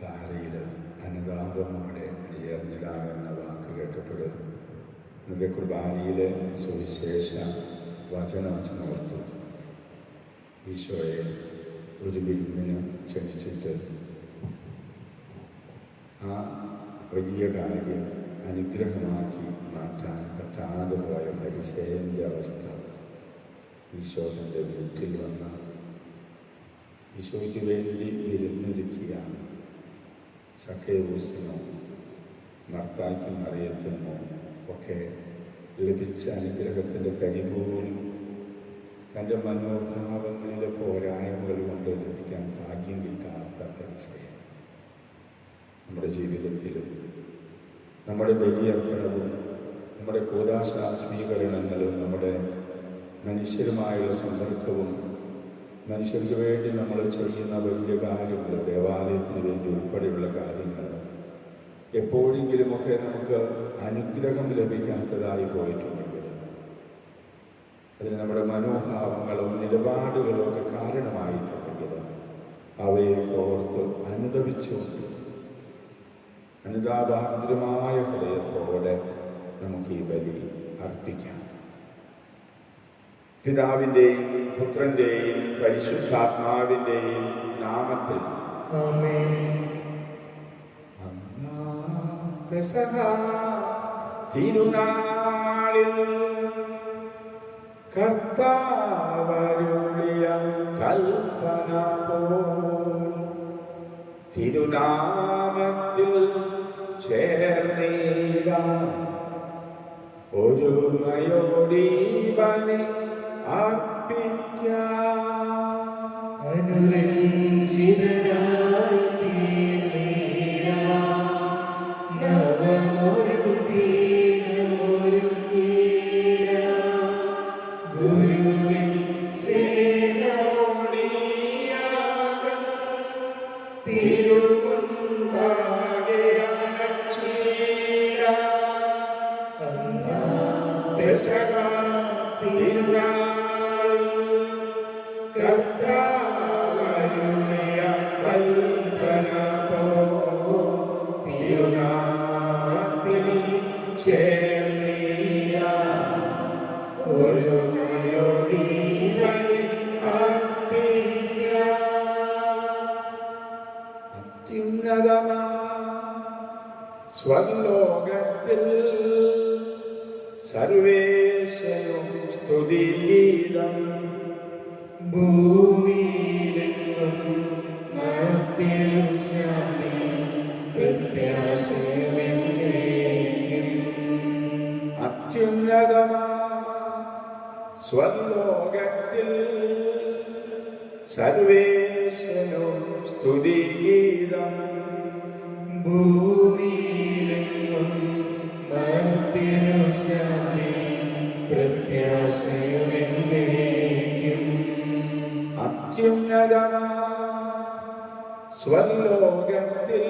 താരയിൽ അനുതാപമോടെ ചേർന്നിടാമെന്ന വാക്ക് കേട്ടപ്പോൾ ഇന്നത്തെ കുർബാനയിലെ സുവിശേഷ വചനം ഓർത്തു. ഈശോയെ ഒരു വിരുന്നിന് ക്ഷണിച്ചിട്ട് ആ വലിയ കാര്യം അനുഗ്രഹമാക്കി മാറ്റാൻ പറ്റാതെ പോയ ഫരിസേയൻ്റെ അവസ്ഥ. ഈശോ തൻ്റെ വീട്ടിൽ വന്ന ഈശോയ്ക്ക് വേണ്ടി വിരുന്നൊരുക്കിയ സഖേവൂസിനോ മർത്തായ്ക്കും മറിയത്തിനോ ഒക്കെ ലഭിച്ച അനുഗ്രഹത്തിൻ്റെ തരി പോലും തൻ്റെ മനോഭാവങ്ങളിലെ പോരായ്മകൾ കൊണ്ട് ലഭിക്കാൻ ഭാഗ്യം കിട്ടാത്ത ഫരിസേയൻ നമ്മുടെ ജീവിതത്തിലും നമ്മുടെ ബലിയർപ്പണവും നമ്മുടെ കൂദാശാസ്വീകരണങ്ങളും നമ്മുടെ മനുഷ്യരുമായുള്ള സമ്പർക്കവും മനുഷ്യർക്ക് വേണ്ടി നമ്മൾ ചെയ്യുന്ന വലിയ കാര്യങ്ങൾ, ദേവാലയത്തിന് വേണ്ടി ഉൾപ്പെടെയുള്ള കാര്യങ്ങൾ എപ്പോഴെങ്കിലുമൊക്കെ നമുക്ക് അനുഗ്രഹം ലഭിക്കാത്തതായി പോയിട്ടുണ്ടെങ്കിൽ അതിന് നമ്മുടെ മനോഭാവങ്ങളും നിലപാടുകളും ഒക്കെ കാരണമായിട്ടുണ്ടെങ്കിൽ അവയെ ഓർത്ത് അനുതപിച്ചുകൊണ്ട് അനുതാപാർദ്രമായ ഹൃദയത്തോടെ നമുക്ക് ഈ ബലി അർപ്പിക്കാം. പിതാവിൻ്റെയും പുത്രൻ്റെയും പരിശുദ്ധാത്മാവിൻ്റെയും നാമത്തിൽ ആമേൻ. പെസഹ തിരുനാളിൽ കർത്താവരുളിയ കൽപ്പന പോൽ തിരുനാമത്തിൽ ചേർന്നിടാം ഒരുമയോടി ബലി അർപ്പിക്കാം. അനുരഞ്ജിതരായി തീർന്നിടാം നവമൊരു പീഠമൊരുക്കിടാം ഗുരുവിൻ സേനമോടിയാകം തിരുമുൻപാകെ അണച്ചിടാം. പെസഹ തിരുനാളിൽ കർത്താവരുളിയ കൽപ്പന പോൽ തിരുനാമത്തിൽ ചേർന്നിടാം ഒരുമയോടി ബലി അർപ്പിക്കാം. അത്യുന്നതമാ സ്വർലോകത്തിൽ സർവേശ്വരും സ്തുതിഗീതം ഭൂമിയിലെങ്ങും മർത്യരും ശാന്തി പ്രത്യാശയെന്നേക്കും. അത്യുന്നതമാ സ്വർലോകത്തിൽ സർവേശ്വരും സ്തുതിഗീതം ഭൂമിയിലെങ്ങും മർത്യരും ശാന്തി പ്രത്യാശയെന്നേക്കും. അത്യുന്നതമാ സ്വർലോകത്തിൽ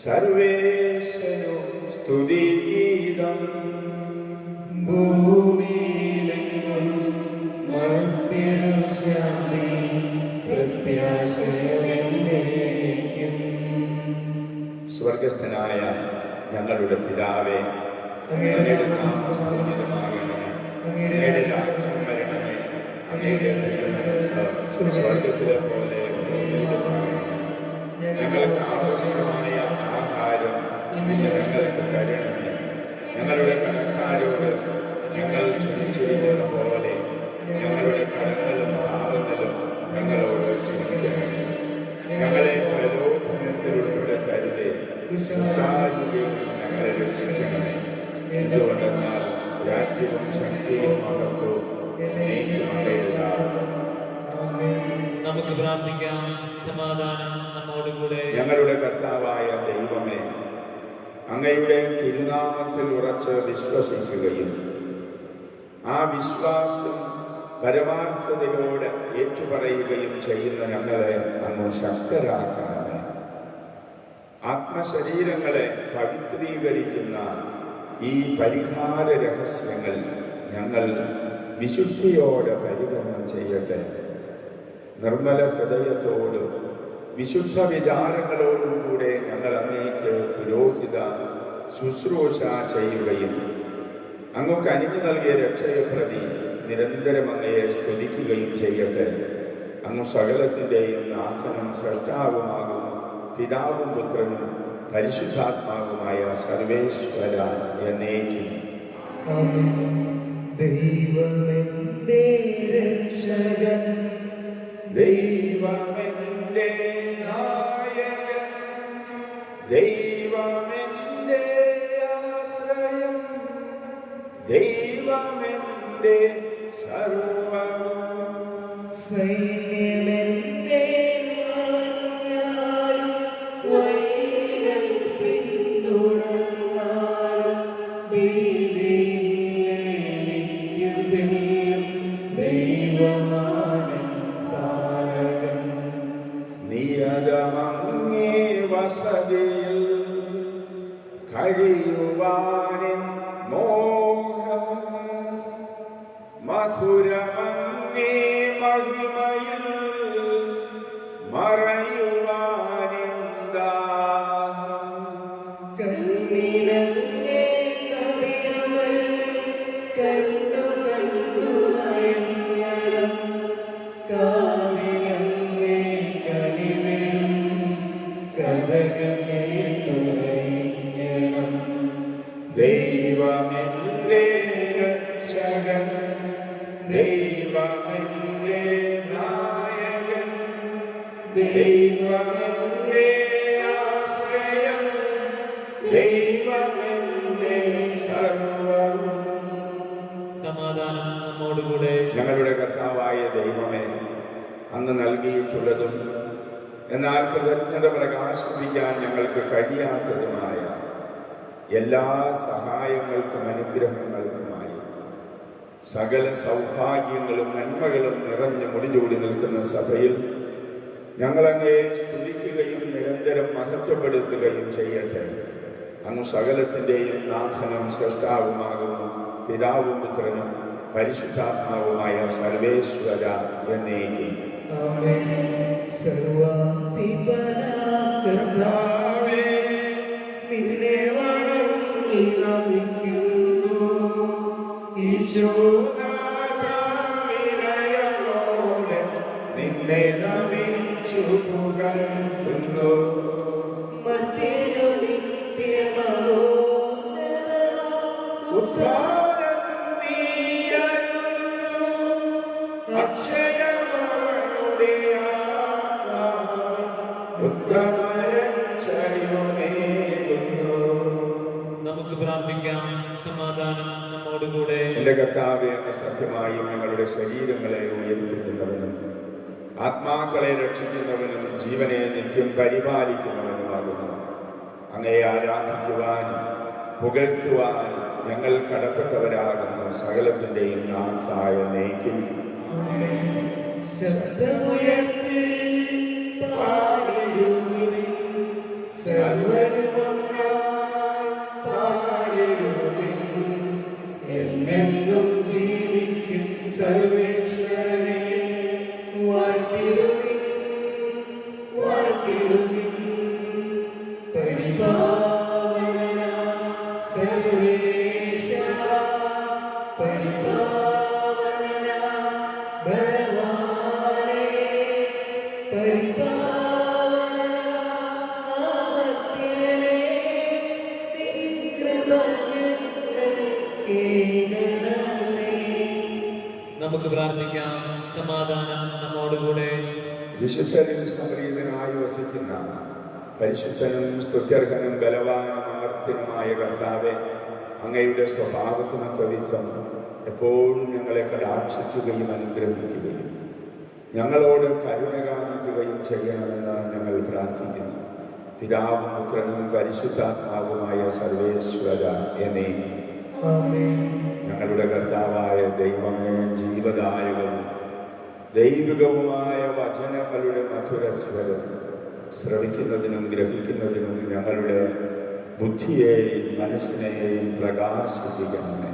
സർവേശ്വരും സ്തുതിഗീതം ഭൂമിയിലെങ്ങും മർത്യരും ശാന്തി പ്രത്യാശയെന്നേക്കും. സ്വർഗസ്ഥനായ ഞങ്ങളുടെ പിതാവേ, അങ്ങയുടെ നാമം പൂജിതമാകണമേ, അങ്ങയുടെ രാജ്യം വരണമേ, അങ്ങയുടെ തിരുമനസ്സ് സ്വർഗ്ഗത്തിലെ പോലെ ഭൂമിയിലുമാകണമേ. ഞങ്ങൾക്ക് ആവശ്യമായ ആഹാരം ഇന്ന് ഞങ്ങൾക്ക് തരണമേ. ഞങ്ങളുടെ കടക്കാരോട് ഞങ്ങൾ ക്ഷമിച്ചിരിക്കുന്ന പോലെ ഞങ്ങളുടെ കടങ്ങളും പാപങ്ങളും ഞങ്ങളോട് ക്ഷമിക്കണമേ. ഞങ്ങളെ പ്രലോഭനത്തിൽ ഉൾപ്പെടുത്തരുതേ, ദുഷ്ടാരൂപിയിൽ ഞങ്ങളെ രക്ഷിക്കണമേ. എന്തുകൊണ്ടെന്നാൽ രാജ്യവും ശക്തിയും മഹത്വവും എന്നേക്കും അങ്ങയുടേതാകുന്നു. നമുക്ക് പ്രാർത്ഥിക്കാം. സമാധാനം നമ്മോടുകൂടെ. ഞങ്ങളുടെ കർത്താവായ ദൈവമേ, അങ്ങയുടെ തിരുനാമത്തിൽ ഉറച്ച് വിശ്വസിക്കുകയും ആ വിശ്വാസം പരമാർത്ഥതയോടെ ഏറ്റുപറയുകയും ചെയ്യുന്ന ഞങ്ങളെ അങ്ങ് ശക്തരാക്കണമേ. ആത്മശരീരങ്ങളെ പവിത്രീകരിക്കുന്ന ഈ പരിഹാര രഹസ്യങ്ങൾ ഞങ്ങൾ വിശുദ്ധിയോടെ പരികർമ്മം ചെയ്യട്ടെ. നിർമ്മല ഹൃദയത്തോടും വിശുദ്ധ വിചാരങ്ങളോടുകൂടെ ഞങ്ങൾ അങ്ങേക്ക് പുരോഹിത ശുശ്രൂഷ ചെയ്യുകയും അങ്ങ് കനിഞ്ഞു നൽകിയ രക്ഷയെ പ്രതി നിരന്തരം അങ്ങയെ സ്തുതിക്കുകയും ചെയ്യട്ടെ. അങ്ങ് സകലത്തിൻ്റെയും നാഥനും സ്രഷ്ടാവുമാകുന്നു, പിതാവും പുത്രനും പരിശുദ്ധാത്മാവുമായ സർവേശ്വര എന്നേക്കും. ദൈവമെന്റെ രക്ഷകൻ, ദൈവമെന്റെ നായകൻ, ദൈവമെന്റെ ആശ്രയം, ദൈവമെന്റെ സർവ്വവും. സൈന്യമെന്റെ വളർന്നാലും വഴികൾ പിന്തുടർന്നാലും ഭീതിയില്ലെനിക്കുതെല്ലും ദൈവമാണൻ പാലകൻ. നിയതമങ്ങേ വസതിയിൽ കഴിയുവാനിൻ മോഹം, മധുരമങ്ങേ മഹിമയിൽ മറയുവാനിൻ ദാഹം. കണ്ണിനങ്ങേ കതിരുകൾ കണ്ടു കണ്ടു മയങ്ങണം, കാതിനങ്ങേ കനിവിടും കഥകൾ കേട്ടുലയിക്കണം. ദൈവമെന്റെ രക്ഷകൻ, ദൈവമെന്റെ നായകൻ, ദൈവമെന്റെ ആശ്രയം, ദൈവമെന്റെ സർവ്വവും. സമാധാനം നമ്മോടുകൂടെ. ഞങ്ങളുടെ കർത്താവായ ദൈവമേ, അങ്ങ് നൽകിയിട്ടുള്ളതും എന്നാൽ കൃതജ്ഞത പ്രകാശിപ്പിക്കാൻ ഞങ്ങൾക്ക് കഴിയാത്തതുമായ എല്ലാ സഹായങ്ങൾക്കും അനുഗ്രഹങ്ങൾക്കുമായി സകല സൗഭാഗ്യങ്ങളും നന്മകളും നിറഞ്ഞു മുടിചൂടി നിൽക്കുന്ന സഭയിൽ ഞങ്ങളങ്ങയെ സ്തുതിക്കുകയും നിരന്തരം മഹത്വപ്പെടുത്തുകയും ചെയ്യട്ടെ. അങ്ങ് സകലത്തിൻ്റെയും നാഥനും സ്രഷ്ടാവുമാകുന്നു, പിതാവും പുത്രനും പരിശുദ്ധാത്മാവുമായ സർവേശ്വര എന്നേക്കും. ആമേൻ. സർവ്വാധിപനാം കർത്താവേ, നിന്നെ വണങ്ങി നമിക്കുന്നു. ഈശോനാഥാവിനയമോടെ നിന്നെ നമിച്ചു പുകഴ്ത്തുന്നു. മർത്യനു നിത്യമഹോന്നതമാം ഉദ്ധാരം നീയരുളുന്നു, അക്ഷയമവനുടെ ആത്മാവിൻ ഉത്തമരക്ഷയുമേകുന്നു. നമുക്ക് പ്രാർത്ഥിക്കാം. സമാധാനം നമ്മോടുകൂടെ. എന്റെ കർത്താവേ, അങ്ങ് സത്യമായും ഞങ്ങളുടെ ശരീരങ്ങളെ ഉയർപ്പിക്കുന്നവനും ആത്മാക്കളെ രക്ഷിക്കുന്നവനും ജീവനെ നിത്യം പരിപാലിക്കുന്നവനുമാകുന്നു. അങ്ങയെ ആരാധിക്കുവാനും പുകഴ്ത്തുവാനും ഞങ്ങൾ കടപ്പെട്ടവരാകുന്ന സകലത്തിൻ്റെയും നാഥായ എന്നേക്കും. ആമേൻ. ശബ്ദമുയർത്തി പാടിടുവിൻ, സർവ്വരും ഒന്നായി പാടിടുവിൻ. എന്നെന്നും ജീവിക്കും സർവേശ്വരനെ വാഴ്ത്തിടുവിൻ, വാഴ്ത്തിടുവിൻ. പരിപാവനനാം സർവേശ, പരിപാവനനാം ബലവാനേ, പരിപാവനനാം അമർത്യനേ, നിൻ കൃപ ഞങ്ങൾക്കേകണമേ. നമുക്ക് പ്രാർത്ഥിക്കാം. സമാധാനം നമ്മോടുകൂടെ. വിശുദ്ധരിൽ സംപ്രീതനായി വസിക്കുന്ന പരിശുദ്ധനും സ്തുത്യർഹനും ബലവാനും അമർത്യനുമായ കർത്താവെ, അങ്ങയുടെ സ്വഭാവത്തിനൊത്ത വിധം എപ്പോഴും ഞങ്ങളെ കടാക്ഷിക്കുകയും അനുഗ്രഹിക്കുകയും ഞങ്ങളോട് കരുണ കാണിക്കുകയും ചെയ്യണമെന്ന് ഞങ്ങൾ പ്രാർത്ഥിക്കുന്നു. പിതാവും പുത്രനും പരിശുദ്ധാത്മാവുമായ സർവേശ്വര എന്നേക്കും. ആമേൻ. ഞങ്ങളുടെ കർത്താവായ ദൈവമേ, ജീവദായകവും ദൈവികവുമായ വചനങ്ങളുടെ മധുരസ്വരം ശ്രവിക്കുന്നതിനും ഗ്രഹിക്കുന്നതിനും ഞങ്ങളുടെ ബുദ്ധിയെയും മനസ്സിനെയും പ്രകാശിപ്പിക്കണമേ.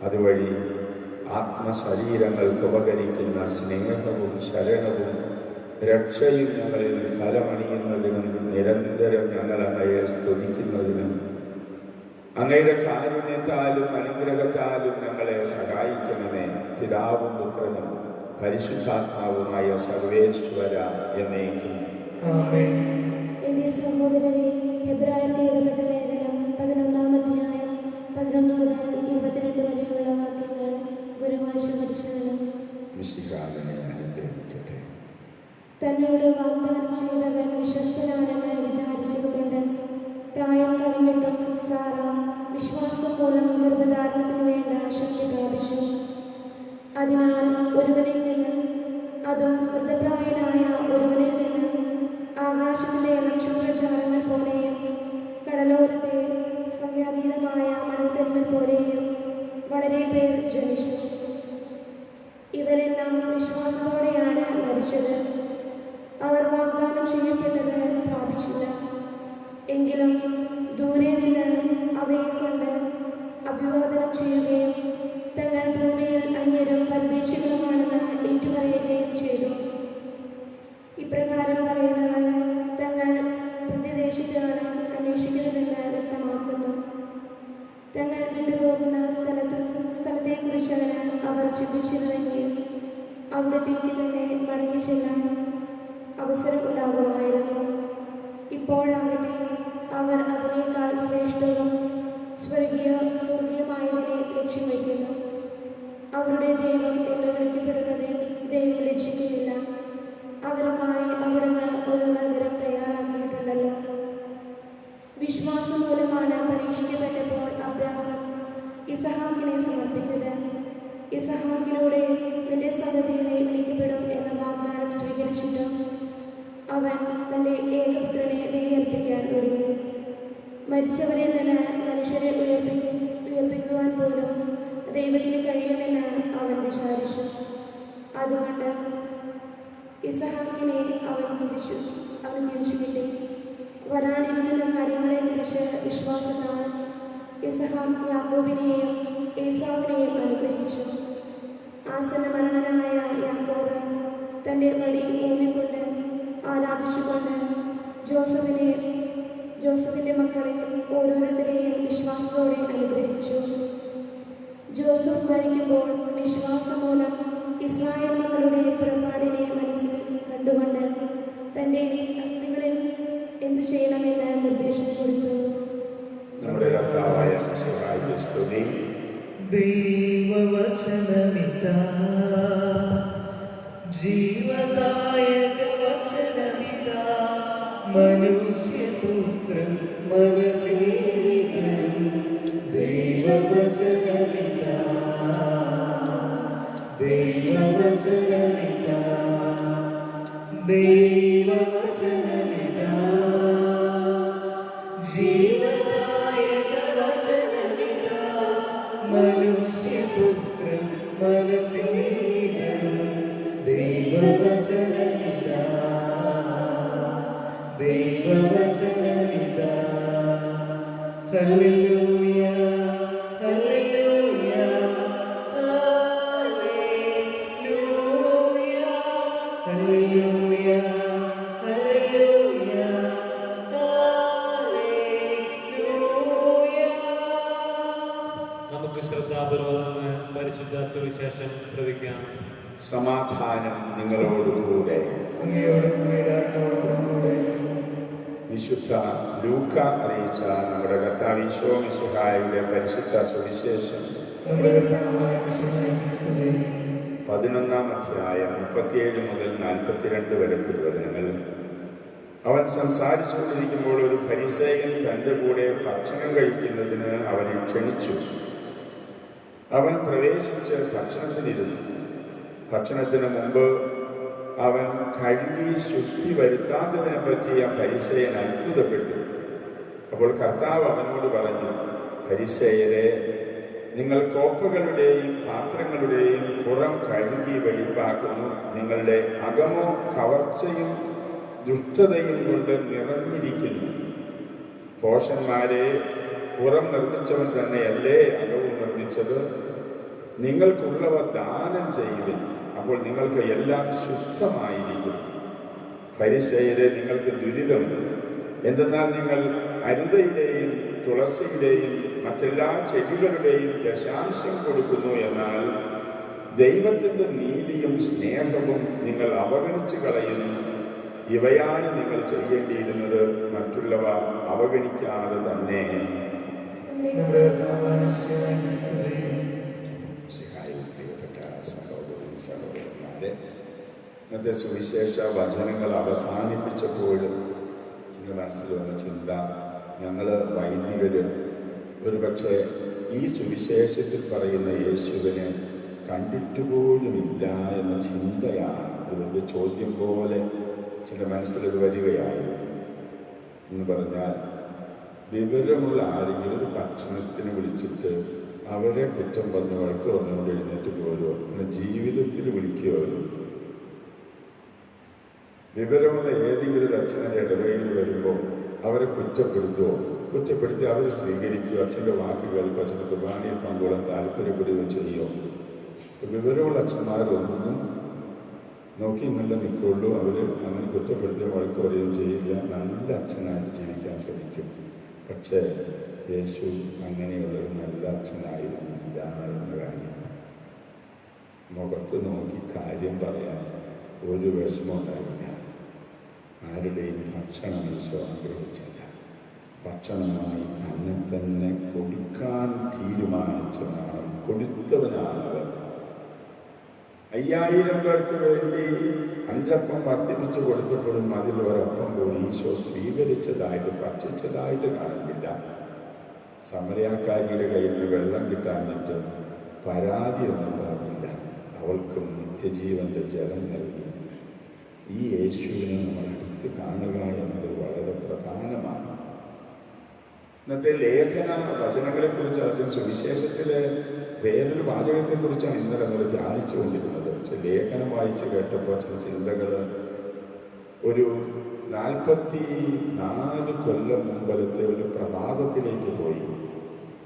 അതുവഴി ആത്മശരീരങ്ങൾക്ക് ഉപകരിക്കുന്ന സ്നേഹവും ശരണവും രക്ഷയും ഞങ്ങളിൽ ഫലമണിയുന്നതിനും നിരന്തരം ഞങ്ങൾ അങ്ങയെ സ്തുതിക്കുന്നതിനും അങ്ങയുടെ കാരുണ്യത്താലും അനുഗ്രഹത്താലും ഞങ്ങളെ സഹായിക്കണമേ. പിതാവും പുത്രനും പരിശുദ്ധാത്മാവുമായ സർവേശ്വര എന്നേക്കും. ആമേൻ. എന്റെ സഹോദരരെ, ഹെബ്രായർക്ക് എഴുതപ്പെട്ട ലേഖനം 11-ാം അധ്യായം 11 മുതൽ 22 വരെയുള്ള വാക്യങ്ങൾ ഗുരുവാശീർവദിച്ചതിനും മിശിഹാവിനെ അനുഗ്രഹിക്കട്ടെ. തന്നോട് വാഗ്ദാനം ചെയ്തവൻ വിശ്വസ്തനാണെന്ന് വിചാരിച്ചതുകൊണ്ട് പ്രായം കവിഞ്ഞിട്ടും സാറ വിശ്വാസം മൂലം ഗർഭധാരണത്തിനു വേണ്ട ശക്തി പ്രാപിച്ചു. അതിനാൽ ഒരുവനിൽ നിന്ന്, അതും വൃദ്ധപ്രായനായ ഒരുവനിൽ നിന്ന്, ആകാശത്തിലെ നക്ഷത്രജാലങ്ങൾ പോലെയും കടലോരത്തെ സംഖ്യാതീതമായ മണൽത്തരികൾ പോലെയും വളരെ പേർ ജനിച്ചു. ഇവരെല്ലാം വിശ്വാസത്തോടെയാണ് മരിച്ചത്. അവർ വാഗ്ദാനം ചെയ്യപ്പെട്ടത് പ്രാപിച്ചില്ല. എങ്കിലും ദൂരെ നിന്ന് അവയെ കൊണ്ട് അഭിവാദനം ചെയ്യുകയും തങ്ങൾ ഭൂമിയിൽ അന്യരും പരദേശികളുമാണെന്ന് ഏറ്റുപറയുകയും ചെയ്തു. ഇപ്രകാരം പറയുന്നവർ തങ്ങൾ പ്രത്യദേശത്താണ് അന്വേഷിക്കുന്നതെന്ന് വ്യക്തമാക്കുന്നു. തങ്ങൾ വിട്ടുപോകുന്ന സ്ഥലത്തെക്കുറിച്ചാണ് അവർ ചിന്തിച്ചിരുന്നെങ്കിൽ അവിടത്തേക്ക് തന്നെ മടങ്ങി ചെല്ലാൻ അവസരം ഉണ്ടാകുമായിരുന്നു. ഇപ്പോഴാകട്ടെ അവർ അതിനേക്കാൾ ശ്രേഷ്ഠവും സ്വർഗീയമായതിനെ ലക്ഷ്യം വയ്ക്കുന്നു. അവരുടെ ദൈവം എന്ന് വിളിക്കപ്പെടുന്നതിൽ ദൈവം ലക്ഷിക്കുന്നില്ല. അവർക്കായി അവിടുന്ന് ഒരു നഗരം തയ്യാറാക്കിയിട്ടുണ്ടല്ലോ. വിശ്വാസം മൂലമാണ് പരീക്ഷിക്കപ്പെട്ടപ്പോൾ അബ്രാഹാം ഇസഹാക്കിനെ സമർപ്പിച്ചത്. ഇസഹാക്കിലൂടെ നിന്റെ സന്തതിയെ വിളിക്കപ്പെടും എന്ന വാഗ്ദാനം സ്വീകരിച്ചിട്ടും അവൻ തൻ്റെ ഏകപുത്രനെ ബലിയർപ്പിക്കാൻ ഒരുങ്ങി. മരിച്ചവരിൽ നിന്ന് മനുഷ്യരെ ഉയർപ്പിക്കുവാൻ പോലും ദൈവത്തിന് കഴിയുമെന്ന് അവൻ വിചാരിച്ചു. അതുകൊണ്ട് ഇസഹാക്കിനെ അവൻ തിരിച്ചു കിട്ടി. വരാനിരിക്കുന്ന കാര്യങ്ങളെക്കുറിച്ച് വിശ്വാസത്താൽ ഇസഹാക്ക് യാക്കോബിനെയും ഏസാവിനെയും അനുഗ്രഹിച്ചു. ആസന്ന മരണനായ യാക്കോബ് തൻ്റെ വടി ഊന്നിക്കൊണ്ട് ആരാധിച്ചുകൊണ്ട് ജോസഫിൻ്റെ മക്കളെ ഓരോരുത്തരെയും വിശ്വാസത്തോടെ അനുഗ്രഹിച്ചു. ജോസഫ് മരിക്കുമ്പോൾ വിശ്വാസം മൂലം ഇസ്രായേൽ മക്കളുടെ പുറപ്പാടിനെ മനസ്സിൽ കണ്ടുകൊണ്ട് തൻ്റെ അസ്ഥികളിൽ എന്തു ചെയ്യണമെന്ന് നിർദ്ദേശം കൊടുത്തു. നമ്മുടെ കർത്താവായ മിശിഹായുടെ സ്തുതി. ദൈവവചനമിതാ, ജീവദായക വചനമിതാ, മനുഷ്യപുത്രൻ മനസ്സേവിതൻ. ദൈവവചനമിതാ, ദൈവവചനമിതാ, ദൈവവചനമിതാ, ജീവദായക വചനമിതാ, മനുഷ്യപുത്രൻ മനസ്സേവിതൻ. ദൈവവചനമിതാ, ദൈവവചനമിതാ. ഹല്ലേലൂയ, ഹല്ലേലൂയ, ഹല്ലേലൂയ, ഹല്ലേലൂയ, ഹല്ലേലൂയ, ഹല്ലേലൂയ. നമുക്ക് ശ്രദ്ധാപൂർവം നിന്ന് പരിശുദ്ധ സുവിശേഷം ശ്രവിക്കാം. സമാധാനം നിങ്ങളോടുകൂടെ. അങ്ങയോടും അങ്ങയുടെ ആത്മാവോടും കൂടെ. വിശുദ്ധ ലൂക്ക അറിയിച്ച നമ്മുടെ കർത്താവ് ഈശോ മിശിഹായുടെ പരിശുദ്ധ സുവിശേഷം നമ്മുടെ കർത്താവായ മിശിഹായെ സ്തുതി. 11-ാം അധ്യായം 37 മുതൽ 42 വരെ തിരുവചനങ്ങൾ. അവൻ സംസാരിച്ചുകൊണ്ടിരിക്കുമ്പോൾ ഒരു ഫരിസേയൻ തൻ്റെ കൂടെ ഭക്ഷണം കഴിക്കുന്നതിന് അവനെ ക്ഷണിച്ചു. അവൻ പ്രവേശിച്ച് ഭക്ഷണത്തിനിരുന്നു. ഭക്ഷണത്തിന് മുമ്പ് അവൻ കഴുകി ശുദ്ധി വരുത്താത്തതിനെ പറ്റി ആ ഫരിസേയൻ അത്ഭുതപ്പെട്ടു. അപ്പോൾ കർത്താവ് അവനോട് പറഞ്ഞു, ഫരിസേയരെ, നിങ്ങൾ കോപ്പകളുടെയും പാത്രങ്ങളുടെയും പുറം കഴുകി വെടിപ്പാക്കുന്നു. നിങ്ങളുടെ അകമോ കവർച്ചയും ദുഷ്ടതയും കൊണ്ട് നിറഞ്ഞിരിക്കുന്നു. ഭോഷന്മാരെ, പുറം നിർമ്മിച്ചവൻ തന്നെയല്ലേ അകവും നിർമ്മിച്ചത്? നിങ്ങൾക്കുള്ളവ ദാനം ചെയ്യുവിൻ, അപ്പോൾ നിങ്ങൾക്ക് എല്ലാം ശുദ്ധമായിരിക്കും. ഫരിസേയരെ, നിങ്ങൾക്ക് ദുരിതം! എന്തെന്നാൽ നിങ്ങൾ അരുതയുടെയും തുളസിയുടെയും മറ്റെല്ലാ ചെടികളുടെയും ദശാംശം കൊടുക്കുന്നു, എന്നാൽ ദൈവത്തിൻ്റെ നീതിയും സ്നേഹവും നിങ്ങൾ അവഗണിച്ചു കളയുന്നു. ഇവയാണ് നിങ്ങൾ ചെയ്യേണ്ടിയിരുന്നത്, മറ്റുള്ളവ അവഗണിക്കാതെ തന്നെ. നമ്മുടെ കർത്താവായ ഈശോയുടെ സ്തുതി. പ്രിയപ്പെട്ട സഹോദരി സഹോദരന്മാരെ, ഇന്നത്തെ സുവിശേഷ വചനങ്ങൾ അവസാനിപ്പിച്ചപ്പോഴും ചില മനസ്സിൽ വന്ന ചിന്ത, ഞങ്ങൾ വൈദികര് ഒരുപക്ഷെ ഈ സുവിശേഷത്തിൽ പറയുന്ന യേശുവിനെ കണ്ടിട്ടുപോലുമില്ല എന്ന ചിന്തയാണ് ഒരു വലിയ ചോദ്യം പോലെ ചില മനസ്സിലത് വരികയായിരുന്നു. എന്ന് പറഞ്ഞാൽ, വിവരമുള്ള ആരെങ്കിലും ഒരു ഭക്ഷണത്തിന് വിളിച്ചിട്ട് അവരെ കുറ്റം പറഞ്ഞ് വഴക്ക് പറഞ്ഞുകൊണ്ട് എഴുന്നേറ്റ് പോരുമോ? പിന്നെ ജീവിതത്തിൽ വിളിക്കുകയോ? വിവരമുള്ള ഏതെങ്കിലും ഒരു അച്ഛൻ്റെ ഇടവയിൽ വരുമ്പോൾ അവരെ കുറ്റപ്പെടുത്തുമോ? കുറ്റപ്പെടുത്തി അവർ സ്വീകരിക്കുകയോ അച്ഛൻ്റെ വാക്കുകൾക്ക് അച്ഛൻ്റെ കുർബാനയിൽ പങ്കുകൊള്ളാൻ താല്പര്യപ്പെടുകയോ ചെയ്യുമോ? വിവരമുള്ള അച്ഛന്മാരൊന്നും നോക്കി നല്ല നിൽക്കുള്ളൂ. അവർ അങ്ങനെ കുറ്റപ്പെടുത്തിയ വഴക്ക് പറയുകയും ചെയ്യില്ല. നല്ല അച്ഛനായിട്ട് ജീവിക്കാൻ ശ്രമിക്കും. പക്ഷേ യേശു അങ്ങനെയുള്ളൊരു നല്ല അച്ഛനായിരുന്നില്ല എന്ന കാര്യം. മുഖത്ത് നോക്കി കാര്യം പറയാൻ ഒരു വിഷമം ഉണ്ടായില്ല. ആരുടെയും ഭക്ഷണം യേശു ആഗ്രഹിച്ചില്ല. ഭക്ഷണമായി തന്നെ കൊടുക്കാൻ തീരുമാനിച്ചവനാണ്, കൊടുത്തവനാണവൻ. 5000 പേർക്ക് വേണ്ടി 5 അപ്പം വർദ്ധിപ്പിച്ചു കൊടുത്തപ്പോഴും അതിൽ ഒരപ്പം പോലും ഈശോ സ്വീകരിച്ചതായിട്ട് ഭക്ഷിച്ചതായിട്ട് കാണുന്നില്ല. സമരക്കാരിയുടെ കയ്യിൽ നിന്ന് വെള്ളം കിട്ടാഞ്ഞിട്ട് പരാതിയൊന്നും പറഞ്ഞില്ല. അവൾക്കും നിത്യജീവന്റെ ജലം നൽകി. ഈ യേശുവിനെ നമ്മൾ അടുത്ത് കാണുക എന്നത് വളരെ പ്രധാനമാണ്. ഇന്നത്തെ ലേഖന വചനങ്ങളെക്കുറിച്ച്, അതിന് സുവിശേഷത്തിലെ വേറൊരു വാചകത്തെക്കുറിച്ചാണ് ഇന്നലെ നമ്മൾ ധ്യാനിച്ചു കൊണ്ടിരുന്നത്. പക്ഷെ ലേഖനം വായിച്ച് കേട്ടപ്പോൾ ചില ചിന്തകൾ, ഒരു 44 കൊല്ലം മുമ്പലത്തെ ഒരു പ്രഭാതത്തിലേക്ക് പോയി.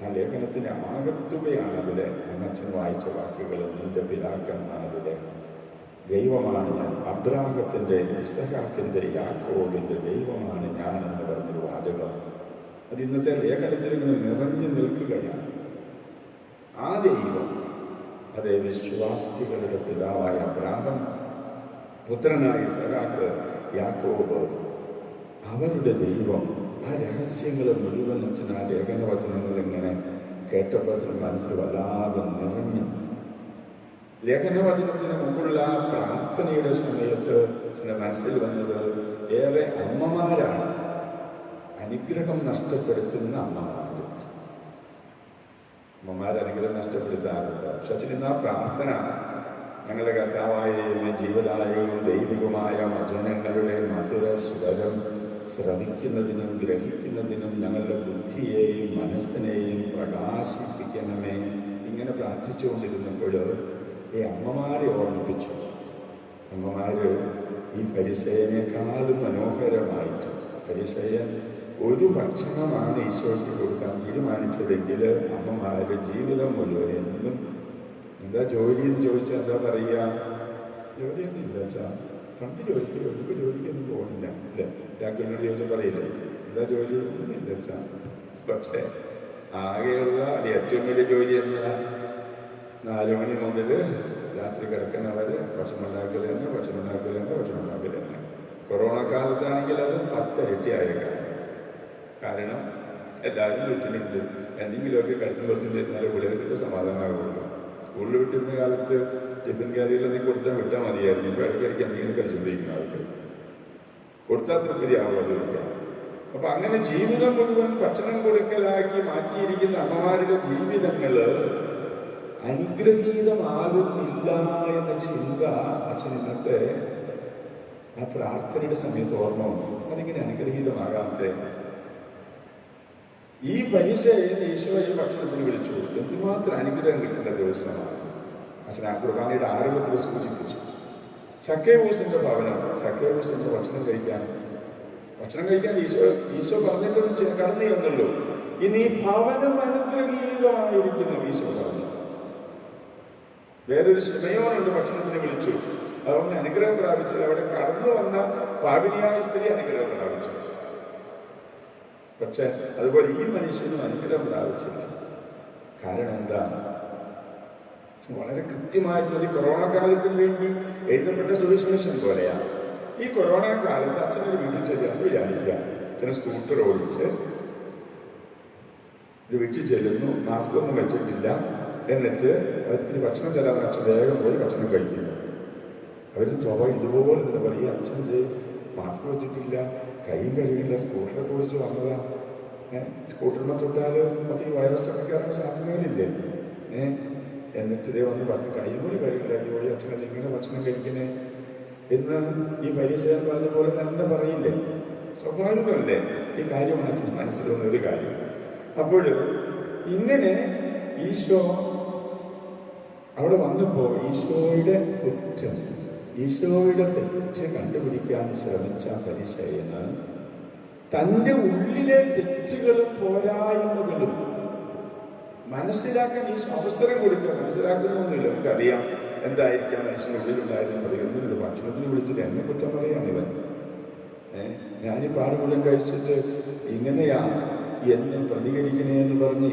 ആ ലേഖനത്തിൻ്റെ ആകത്തുകയാണ് അതിലെ അമ്മച്ചൻ വായിച്ച വാക്കുകൾ. നിന്റെ പിതാക്കന്മാരുടെ ദൈവമാണ് ഞാൻ, അബ്രാഹത്തിൻ്റെ, ഇസഹാക്കിൻ്റെ, യാക്കോബിൻ്റെ ദൈവമാണ് ഞാൻ എന്ന് പറഞ്ഞൊരു വാചകം. അത് ഇന്നത്തെ ലേഖനത്തിൽ ഇങ്ങനെ നിറഞ്ഞു നിൽക്കുകയാണ്. ആ ദൈവം, അതേ വിശ്വാസികളുടെ പിതാവായ അബ്രാഹം, പുത്രനായ ഇസഹാക്ക്, യാക്കോബ്, അവരുടെ ദൈവം, ആ രഹസ്യങ്ങൾ മുഴുവൻ അച്ഛൻ ആ ലേഖനവചനങ്ങൾ ഇങ്ങനെ കേട്ടപ്പോൾ മനസ്സിൽ വല്ലാതെ നിറഞ്ഞു. ലേഖനവചനത്തിന് മുമ്പുള്ള പ്രാർത്ഥനയുടെ സമയത്ത് ചില മനസ്സിൽ വന്നത് ഏറെ അമ്മമാരാണ്. അനുഗ്രഹം നഷ്ടപ്പെടുത്തുന്ന അമ്മമാരനുഗ്രഹം നഷ്ടപ്പെടുത്താറുണ്ട്. പക്ഷെ അച്ഛൻ ഇന്ന് ആ പ്രാർത്ഥന ഞങ്ങളുടെ കർത്താവായ ജീവദായകവും ദൈവികമായ വചനങ്ങളുടെ മധുര സ്വരം ശ്രവിക്കുന്നതിനും ഗ്രഹിക്കുന്നതിനും ഞങ്ങളുടെ ബുദ്ധിയെയും മനസ്സിനെയും പ്രകാശിപ്പിക്കണമേ, ഇങ്ങനെ പ്രാർത്ഥിച്ചുകൊണ്ടിരുന്നപ്പോൾ ഈ അമ്മമാരെ ഓർമ്മിപ്പിച്ചു. അമ്മമാർ ഈ ഫരിസേയനേക്കാളും മനോഹരമായിട്ട്, ഫരിസേയൻ ഒരു ഭക്ഷണമാണ് ഈശോയ്ക്ക് കൊടുക്കാൻ തീരുമാനിച്ചതെങ്കിൽ അമ്മമാരുടെ ജീവിതം മുഴുവൻ എന്നും എന്താ ജോലി എന്ന് ചോദിച്ചാൽ എന്താ പറയുക? ജോലിയൊന്നും ഇല്ല അച്ഛാ, പണ്ട് ജോലിക്ക് ഇപ്പോൾ ജോലിക്കൊന്നും പോകുന്നില്ല അല്ലേ? രാഘവനോട് ചോദിച്ചാൽ പറയില്ലേ എന്താ ജോലി? ഒന്നും ഇല്ല അച്ഛാ. പക്ഷേ ആകെയുള്ള ഏറ്റവും വലിയ ജോലി എന്താ? 4 മണി മുതൽ രാത്രി കിടക്കുന്നവർ ഭക്ഷണം ഉണ്ടാക്കൽ തന്നെ. കൊറോണ കാലത്താണെങ്കിൽ അത് 10 ഇരട്ടിയായേക്കാം. കാരണം എല്ലാവരും വീട്ടിലുണ്ട്. എന്തെങ്കിലുമൊക്കെ കഷ്ടം കുറച്ചുകൊണ്ടിരുന്നാലും പിള്ളേർക്ക് സമാധാനമാകുള്ളൂ. സ്കൂളിൽ വിട്ടിരുന്ന കാലത്ത് ടിഫിൻ കാരിയിൽ എന്തെങ്കിലും കൊടുത്താൽ വിട്ടാൽ മതിയായിരുന്നു. ഇപ്പോൾ ഇടയ്ക്കിടയ്ക്ക് എന്തെങ്കിലും കഴിച്ചുകൊണ്ടിരിക്കുന്ന അവർക്ക് കൊടുത്താൽ തൃപ്തിയാവും അത് വിളിക്കാം. അപ്പം അങ്ങനെ ജീവിതം മുഴുവൻ ഭക്ഷണം കൊടുക്കലാക്കി മാറ്റിയിരിക്കുന്ന അമ്മമാരുടെ ജീവിതങ്ങൾ അനുഗ്രഹീതമാകുന്നില്ല എന്ന ചിന്ത അച്ഛൻ ഇന്നത്തെ ആ പ്രാർത്ഥനയുടെ സമയത്ത് ഓർമ്മ വന്നു. അതിങ്ങനെ അനുഗ്രഹീതമാകാത്ത ഈ ഫരിസേയൻ ഈശോയെ ഭക്ഷണത്തിന് വിളിച്ചു. എന്തുമാത്രം അനുഗ്രഹം കിട്ടുന്ന ദിവസമാണ്. അച്ഛൻ ആ കുർബാനയുടെ ആരംഭത്തിൽ സൂചിപ്പിച്ചു. സക്കേവൂസിന്റെ ഭവനം, സക്കേവൂസിന്റെ ഭക്ഷണം കഴിക്കാൻ ഈശോ പറഞ്ഞിട്ടൊന്ന് കടന്നു ചെന്നുള്ളൂ. ഇനി ഭവനം അനുഗ്രഹീതമായിരിക്കുന്നു ഈശോ പറഞ്ഞു. വേറൊരു ശിമയോനുണ്ട്, ഭക്ഷണത്തിന് വിളിച്ചു. അതുകൊണ്ട് അനുഗ്രഹം പ്രാപിച്ചത് അവിടെ കടന്നു വന്ന പാപിനിയായ സ്ത്രീ അനുഗ്രഹം പ്രാപിച്ചു. പക്ഷെ അതുപോലെ ഈ മനുഷ്യനും അനുഗ്രഹം പ്രാപിച്ചില്ല. കാരണം എന്താ? വളരെ കൃത്യമായിട്ടുള്ള ഈ കൊറോണ കാലത്തിന് വേണ്ടി എഴുതപ്പെട്ട സുവിശേഷം പോലെയാണ്. ഈ കൊറോണ കാലത്ത് അച്ഛനൊരു വീട്ടിൽ ചെല്ലാൻ വിചാരിക്കുക. അച്ഛന് സ്കൂട്ടർ ഓടിച്ച് ഒരു വീട്ടിൽ ചെല്ലുന്നു, മാസ്ക് ഒന്നും വെച്ചിട്ടില്ല. എന്നിട്ട് അവരിത്തിരി ഭക്ഷണം തരാമെന്ന് അച്ഛൻ വേഗം പോയി ഭക്ഷണം കഴിക്കുന്നു. അവർ സ്വാഭാവികം ഇതുപോലെ തന്നെ പറയും, അച്ഛൻ മാസ്ക് വെച്ചിട്ടില്ല, കൈയും കഴുകില്ല, സ്കൂട്ടറൊക്കെ ഓടിച്ച് വന്നതാ. സ്കൂട്ടറിനെ തൊട്ടാൽ നമുക്ക് ഈ വൈറസ് ഒക്കെ കയറാൻ സാധ്യതകളില്ലേ? എന്നിട്ട് ഇതേ വന്ന് പറഞ്ഞു, കൈയും കൂടി കഴുകില്ല, അയ്യോ ഈ അച്ഛനെ ഇങ്ങനെ ഭക്ഷണം കഴിക്കണേ എന്ന് ഈ പരിസരം പറഞ്ഞ പോലെ തന്നെ പറയില്ലേ? സ്വാഭാവികമല്ലേ? ഈ കാര്യമാണ് അച്ഛൻ മനസ്സിൽ വന്ന ഒരു കാര്യം. അപ്പോൾ ഇങ്ങനെ ഈശോ അവിടെ വന്നപ്പോൾ ഈശോയുടെ കുറ്റം, ഈശോയുടെ തെറ്റ് കണ്ടുപിടിക്കാൻ ശ്രമിച്ച പരിസയന് തൻ്റെ ഉള്ളിലെ തെറ്റുകളും പോരായ്മകളും മനസ്സിലാക്കാൻ ഈശോ അവസരം കൊടുക്കുക. മനസ്സിലാക്കുന്നൊന്നുമില്ല, നമുക്കറിയാം എന്തായിരിക്കാം മനുഷ്യൻ്റെ ഉള്ളിലുണ്ടായിരുന്നു പറയുന്നൊരു ഭക്ഷണത്തിന് വിളിച്ചിട്ട് എന്നെ കുറ്റം പറയാണ് ഇവൻ. ഞാനീ പാട് മുഴുവൻ കഴിച്ചിട്ട് ഇങ്ങനെയാ എന്ന് പ്രതികരിക്കണേ എന്ന് പറഞ്ഞ്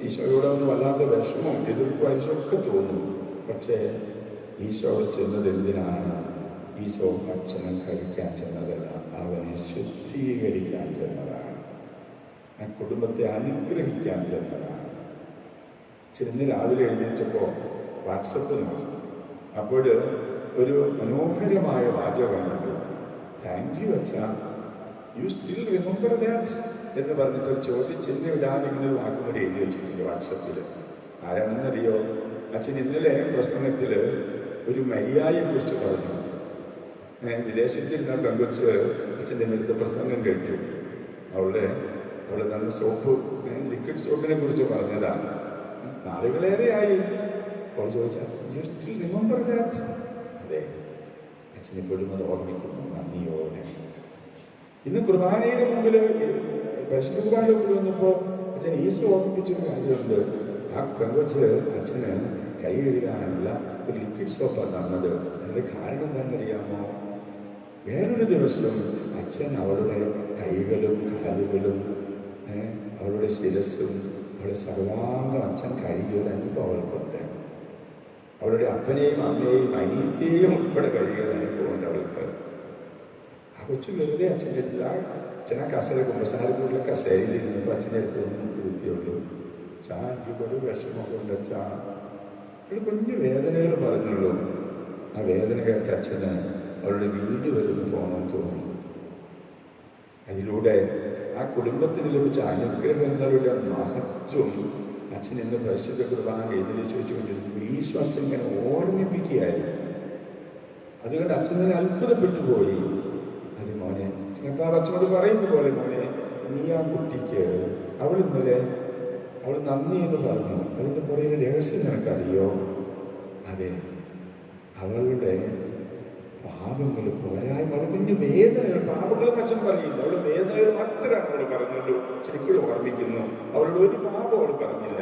ഈശോയോട് അവന് വല്ലാത്ത വിഷമവും എതിർപ്പും അരിശമൊക്കെ തോന്നും. പക്ഷേ ഈശോ ചെന്നത് എന്തിനാണ്? ഈശോ ഭക്ഷണം കഴിക്കാൻ ചെന്നതല്ല, അവനെ ശുദ്ധീകരിക്കാൻ ചെന്നതാണ്, ആ കുടുംബത്തെ അനുഗ്രഹിക്കാൻ ചെന്നതാണ്. ഇന്ന് രാവിലെ എഴുന്നേറ്റപ്പോൾ വാട്സപ്പ് നോക്കി. അപ്പോൾ ഒരു മനോഹരമായ വാചകം കണ്ടു. താങ്ക് യു അച്ഛാ, യു സ്റ്റിൽ റിമെമ്പർ ദാറ്റ് എന്ന് പറഞ്ഞിട്ടൊരു ചോദ്യചിഹ്നം ഇടാതെ ഇങ്ങനെ ഒരു വാക്കും കൂടി എഴുതി വെച്ചിട്ടുണ്ട് വാട്സപ്പിൽ. ആരാണെന്നറിയോ? അച്ഛൻ ഇന്നലെ പ്രസംഗത്തിൽ ഒരു മരിയായെ കുറിച്ച് പറഞ്ഞു. വിദേശത്തിരുന്ന പെങ്കൊച്ച് അച്ഛൻ്റെ നേരത്തെ പ്രസംഗം കേട്ടു. അവള് തന്ന സോപ്പ്, ലിക്വിഡ് സോപ്പിനെ കുറിച്ച് പറഞ്ഞതാണ്. നാളുകളേറെയായി. അപ്പോൾ ചോദിച്ചാൽ യു സ്റ്റിൽ റിമെമ്പർ ദാറ്റ്? അതെ, അച്ഛനിപ്പോഴും അത് ഓർമ്മിക്കുന്നു നന്ദിയോടെ. ഇന്ന് കുർബാനയുടെ മുമ്പിൽ പരിശുദ്ധ കുർബാനയുടെ മുമ്പിൽ വന്നപ്പോൾ അച്ഛൻ ഈശോ ഓർമ്മിപ്പിച്ചൊരു കാര്യമുണ്ട്. ആ പെങ്കൊച്ച് അച്ഛന് കൈ കഴുകാനുള്ള ഒരു ലിക്വിഡ് സോപ്പാണ് തന്നത്. അതിൻ്റെ കാരണം എന്താണെന്നറിയാമോ? വേറൊരു ദിവസം അച്ഛൻ അവളുടെ കൈകളും കാലുകളും അവളുടെ ശിരസ്സും അവളുടെ സർവാംഗം അച്ഛൻ കഴുകിയൊരു അനുഭവം അവൾക്കുണ്ട്. അവളുടെ അപ്പനെയും അമ്മയെയും അനിയത്തെയും ഉൾപ്പെടെ കഴുകിയൊരു അനുഭവമുണ്ട് അവൾക്ക്. ആ കൊച്ചു വെറുതെ അച്ഛൻ്റെ അടുത്ത് അച്ഛനാ കസേര കുമ്പസാരക്കൂടിലെ കസേരയിൽ ഇരുന്നപ്പോൾ അച്ഛൻ്റെ അടുത്ത് ഒന്നും കുരുത്തിയുള്ളൂ. ചാ എനിക്കൊരു വിഷമമൊക്കെ ഉണ്ട് അച്ഛാ. അവൾ കുഞ്ഞു വേദനകൾ പറഞ്ഞുള്ളൂ. ആ വേദന കേട്ട അച്ഛന് അവളുടെ വീട് വരുന്ന പോകണമെന്ന് തോന്നി. അതിലൂടെ ആ കുടുംബത്തിന് ലഭിച്ച അനുഗ്രഹങ്ങളുടെ മഹത്വം അച്ഛൻ ഇന്ന് പരിശുദ്ധ കുർബാന എഴുന്നള്ളിച്ച് വെച്ചുകൊണ്ടിരുന്നു. ഈശോ അച്ഛൻ ഇങ്ങനെ ഓർമ്മിപ്പിക്കുകയായിരുന്നു. അതുകൊണ്ട് അച്ഛൻ തന്നെ അത്ഭുതപ്പെട്ടു പോയി. അത് മോനെ, കർത്താവ് അച്ഛനോട് പറയുന്ന പോലെ, മോനെ നീ ആ കുട്ടിക്ക് അവൾ നന്ദി എന്ന് പറഞ്ഞു. അതിൻ്റെ പുറകിലെ രഹസ്യം നിനക്കറിയോ? അതെ, അവളുടെ പാപങ്ങൾ പോരായ്മ, അവൾ കുഞ്ഞു വേദനകൾ, പാപങ്ങളെന്ന് അച്ഛൻ പറയില്ല, അവളുടെ വേദനകൾ മാത്രമാണ് അവൾ പറഞ്ഞുള്ളൂ. ശരിക്കും ഓർമ്മിക്കുന്നു. അവളുടെ ഒരു പാപം അവൾ പറഞ്ഞില്ല,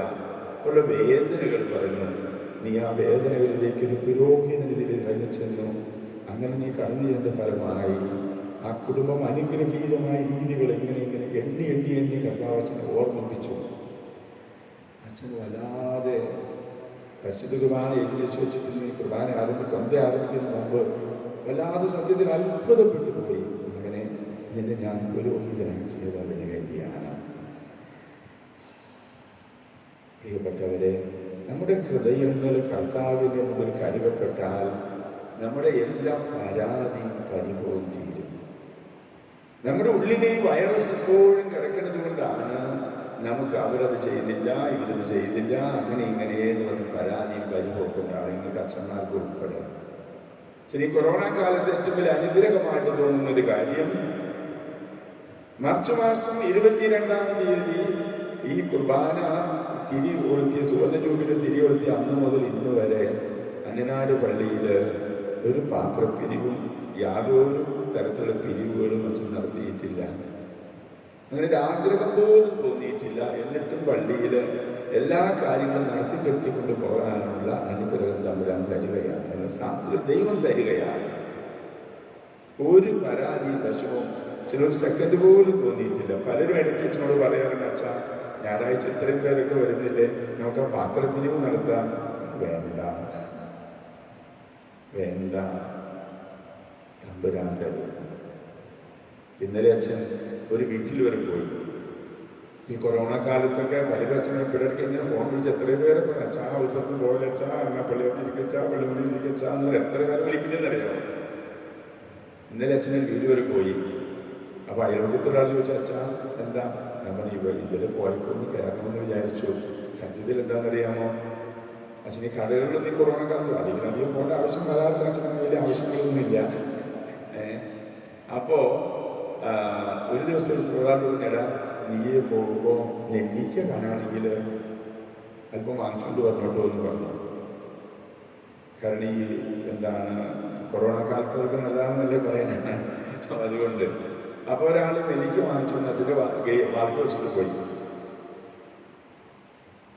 അവളുടെ വേദനകൾ പറഞ്ഞു. നീ ആ വേദനകളിലേക്ക് ഒരു പുരോഹിതനെതിരെ ഇറങ്ങിച്ചെന്നു. അങ്ങനെ നീ കടന്നതിൻ്റെ ഫലമായി ആ കുടുംബം അനുഗ്രഹീതമായ രീതികൾ ഇങ്ങനെ എണ്ണി കർത്താവ് അച്ഛനെ ഓർമ്മിപ്പിച്ചു. അച്ഛൻ വല്ലാതെ പരിശുദ്ധ കുർബാന എഴുന്നള്ളിച്ച് വെച്ചിട്ട് ഈ കുർബാന ആരംഭിക്കുന്ന മുമ്പ് വല്ലാതെ സത്യത്തിൽ അത്ഭുതപ്പെട്ടു പോയി. അങ്ങനെ നിന്നെ ഞാൻ പുരോഹിതനാക്കിയത് അതിനു വേണ്ടിയാണ്. പ്രിയപ്പെട്ടവരെ, നമ്മുടെ ഹൃദയങ്ങൾ കർത്താവിൻ്റെ മുമ്പിൽ കഴുകപ്പെട്ടാൽ നമ്മുടെ എല്ലാ പരാതിയും പരിഭവം തീരും. നമ്മുടെ ഉള്ളിലെ ഈ വൈറസ് എപ്പോഴും കിടക്കുന്നത് കൊണ്ടാണ് നമുക്ക് അവരത് ചെയ്തില്ല, ഇവരത് ചെയ്തില്ല, അങ്ങനെ ഇങ്ങനെയെന്ന് പറഞ്ഞ് പരാതിയും പരിഭവം ഉണ്ടാവും. നിങ്ങൾക്ക് അച്ഛന്മാർക്ക് ഉൾപ്പെടെ. ശരി, കൊറോണ കാലത്ത് ഏറ്റവും വലിയ അനുഗ്രഹമായിട്ട് തോന്നുന്നൊരു കാര്യം, മാർച്ച് മാസം 22-ാം തീയതി ഈ കുർബാന തിരി കൊളുത്തിയ സുവർണ്ണ ജൂബിലി തിരി കൊളുത്തിയ അന്ന് മുതൽ ഇന്ന് വരെ അന്നനാട് പള്ളിയിൽ ഒരു പാത്രപ്പിരിവും യാതൊരു തരത്തിലുള്ള പിരിവുകളും വെച്ച് നടത്തിയിട്ടില്ല. അങ്ങനെ ഒരു ആഗ്രഹം പോലും തോന്നിയിട്ടില്ല. എന്നിട്ടും പള്ളിയിൽ എല്ലാ കാര്യങ്ങളും നടത്തി കെട്ടിക്കൊണ്ട് പോകാനുള്ള അനുഗ്രഹം തമ്പുരാൻ തരികയാണ്. അതിന് സാധ്യത ദൈവം തരികയാണ്. ഒരു പരാതി വിഷമവും ചിലർ സെക്കൻഡ് പോലും തോന്നിയിട്ടില്ല. പലരും ഇടയ്ക്ക് അച്ഛനോട് പറയാറുണ്ട്, അച്ഛാ ഞായറാഴ്ച ഇത്രയും പേരൊക്കെ വരുന്നില്ലേ, നമുക്ക് ആ പാത്രപ്പിരിവ് നടത്താം. വേണ്ട വേണ്ട, തമ്പുരാൻ തരും. ഇന്നലെ അച്ഛൻ ഒരു വീട്ടിൽ വരെ പോയി. ഈ കൊറോണ കാലത്തൊക്കെ പലരും അച്ഛനെ പിള്ളേർക്ക് ഇങ്ങനെ ഫോൺ വിളിച്ച് എത്ര പേരെ പറഞ്ഞു, അച്ഛാ ഒരു സ്ഥലത്ത് പോകല, അച്ഛാ എന്നാ പള്ളിയൊന്നിരിക്കച്ചാ പള്ളിയൊന്നിരിക്കച്ചാ എന്നൊരു എത്ര പേരെ വിളിക്കുന്നതെന്നറിയാമോ. ഇന്നലെ അച്ഛനെ വീട് വരെ പോയി. അപ്പോൾ അയൽവക്കത്തൊരാൾ ചോദിച്ചാൽ, അച്ഛാ എന്താ? ഞാൻ പറഞ്ഞു, ഇതിൽ പോയപ്പോൾ ഒന്ന് കയറണമെന്ന് വിചാരിച്ചു. സത്യത്തിൽ എന്താണെന്നറിയാമോ, അച്ഛൻ ഈ കടകളിലൊന്നും ഈ കൊറോണ കാലത്ത് അല്ലെങ്കിൽ അധികം പോകേണ്ട ആവശ്യം വരാറില്ല. അച്ഛനങ്ങനെ വലിയ ആവശ്യങ്ങളൊന്നുമില്ല. അപ്പോൾ ഒരു ദിവസം ഒരു ഒരാൾ പറഞ്ഞിടാ, നീയെ പോകുമ്പോൾ നെല്ലിക്ക കാണുകയാണെങ്കിൽ അല്പം വാങ്ങിച്ചുകൊണ്ട് വരണോട്ടോ എന്ന് പറഞ്ഞു. കാരണം ഈ എന്താണ് കൊറോണ കാലത്ത് അതൊക്കെ നല്ലതാണെന്നല്ലേ പറയണേ. അതുകൊണ്ട് അപ്പോൾ ഒരാൾ നെല്ലിക്ക വാങ്ങിച്ചു അച്ഛൻ്റെ വാതിൽ വെച്ചിട്ട് പോയി.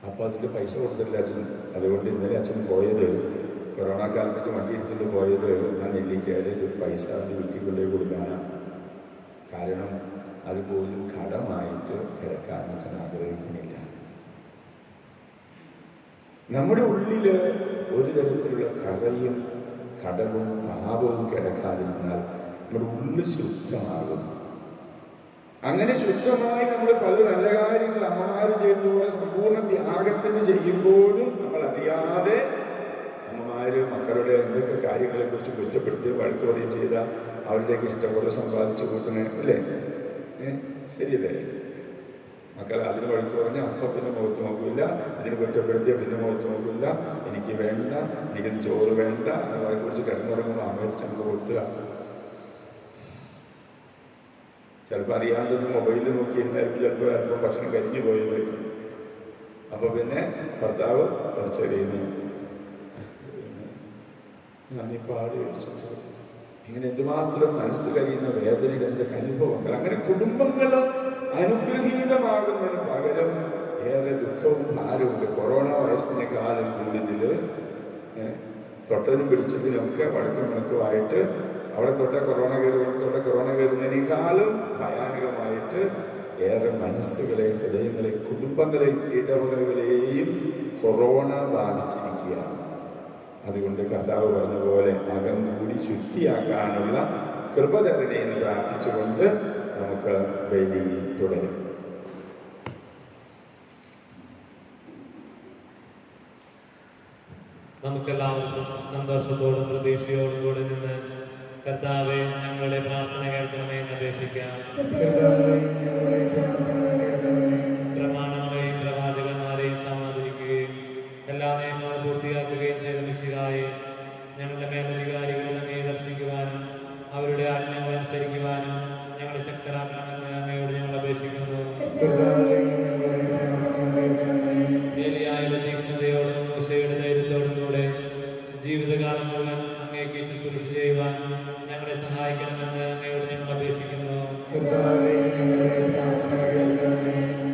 അപ്പോൾ അതിൻ്റെ പൈസ കൊടുത്തില്ല അച്ഛൻ. അതുകൊണ്ട് ഇന്നലെ അച്ഛൻ പോയത്, കൊറോണ കാലത്തിട്ട് വണ്ടി എടുത്തിട്ട് പോയത് ആ നെല്ലിക്കയുടെ ഒരു പൈസ അതിന് വിൽക്കിക്കൊണ്ടേ കൊടുക്കാനാണ്. കാരണം അതുപോലും കടമായിട്ട് കിടക്കാൻ അച്ഛൻ ആഗ്രഹിക്കുന്നില്ല. നമ്മുടെ ഉള്ളിൽ ഒരു തരത്തിലുള്ള കറയും കടവും പാപവും കിടക്കാതിരുന്നാൽ നമ്മുടെ ഉള്ളിൽ ശുദ്ധമാകും. അങ്ങനെ ശുദ്ധമായി നമ്മൾ പല നല്ല കാര്യങ്ങൾ അമ്മമാർ ചെയ്യുന്നതുപോലെ സമ്പൂർണ്ണ ത്യാഗത്തിന് ചെയ്യുമ്പോഴും നമ്മൾ അറിയാതെ അമ്മമാര് മക്കളുടെ എന്തൊക്കെ കാര്യങ്ങളെക്കുറിച്ച് കുറ്റപ്പെടുത്തി വഴക്ക് പറയുകയും ചെയ്ത അവരുടെയൊക്കെ ഇഷ്ടംപോലെ സമ്പാദിച്ചു കൂട്ടണേ അല്ലേ? ശരിയല്ലേ? മക്കൾ അതിന് വഴക്ക് പറഞ്ഞാൽ അപ്പം പിന്നെ മുഖത്ത് നോക്കില്ല, ഇതിന് കുറ്റപ്പെടുത്തിയ പിന്നെ മുഖത്ത് നോക്കില്ല, എനിക്ക് വേണ്ട, എനിക്കിത് ചോറ് വേണ്ട, അതിനെ കുറിച്ച് കിടന്നുറങ്ങുമ്പോൾ അമ്മയുടെ ചങ്ക പൊട്ടുക. ചിലപ്പോൾ അറിയാണ്ടൊന്ന് മൊബൈലിൽ നോക്കിയിരുന്നായിരിക്കും ചിലപ്പോൾ അല്പം ഭക്ഷണം കരിഞ്ഞു പോയത്. അപ്പോൾ പിന്നെ ഭർത്താവ് കുറച്ചറിയുന്നു, ഞാനിപ്പോൾ ആട് കഴിച്ചിട്ട് ഇങ്ങനെ എന്തുമാത്രം മനസ്സ് കഴിയുന്ന വേദനയുടെ എന്തൊക്കെ അനുഭവങ്ങൾ. അങ്ങനെ കുടുംബങ്ങൾ അനുഗ്രഹീതമാകുന്നതിന് പകരം ഏറെ ദുഃഖവും ഭാരവും. കൊറോണ വൈറസിനെക്കാളും കൂടുതൽ തൊട്ടതിനും പിടിച്ചതിനൊക്കെ വഴക്കും വഴക്കുമായിട്ട് അവിടെ തൊട്ട കൊറോണ കയറുന്നതിനേക്കാളും ഭയാനകമായിട്ട് ഏറെ മനസ്സുകളെ, ഹൃദയങ്ങളെ, കുടുംബങ്ങളെ, ഇടവകകളെയും കൊറോണ ബാധിച്ചിരിക്കുകയാണ്. അതുകൊണ്ട് കർത്താവ് പറഞ്ഞ പോലെ അകം കൂടി ശുദ്ധിയാക്കാനുള്ള കൃപ തരണേ എന്ന് പ്രാർത്ഥിച്ചുകൊണ്ട് നമുക്ക് ബലി തുടരും. നമുക്കെല്ലാവർക്കും സന്തോഷത്തോടും പ്രതീക്ഷയോടും കൂടി നിന്ന് കർത്താവെ ഞങ്ങളുടെ പ്രാർത്ഥന കേൾക്കണമേ എന്ന് അപേക്ഷിക്കാം. പ്രമാണങ്ങളെയും പ്രവാചകന്മാരെയും സമാദരിക്കുകയും എല്ലാ നിയമങ്ങളും പൂർത്തിയാക്കുകയും ചെയ്ത മിശിഹായെ ഞങ്ങളുടെ മേലധികാരികളിൽ അങ്ങയെ ദർശിക്കുവാനും അവരുടെ ആജ്ഞകൾ അനുസരിക്കുവാനും ഞങ്ങളെ ശക്തരാക്കണമെന്ന് അങ്ങയോട് ഞങ്ങൾ അപേക്ഷിക്കുന്നു. ഏലിയായുടെ തീക്ഷ്ണതയോടും മൂശയുടെ ധൈര്യത്തോടും കൂടെ ജീവിതകാലം മുഴുവൻ അങ്ങേക്ക് ശുശ്രൂഷ ചെയ്യുവാൻ ഞങ്ങളെ സഹായിക്കണമെന്ന് അങ്ങയോട് ഞങ്ങൾ അപേക്ഷിക്കുന്നു.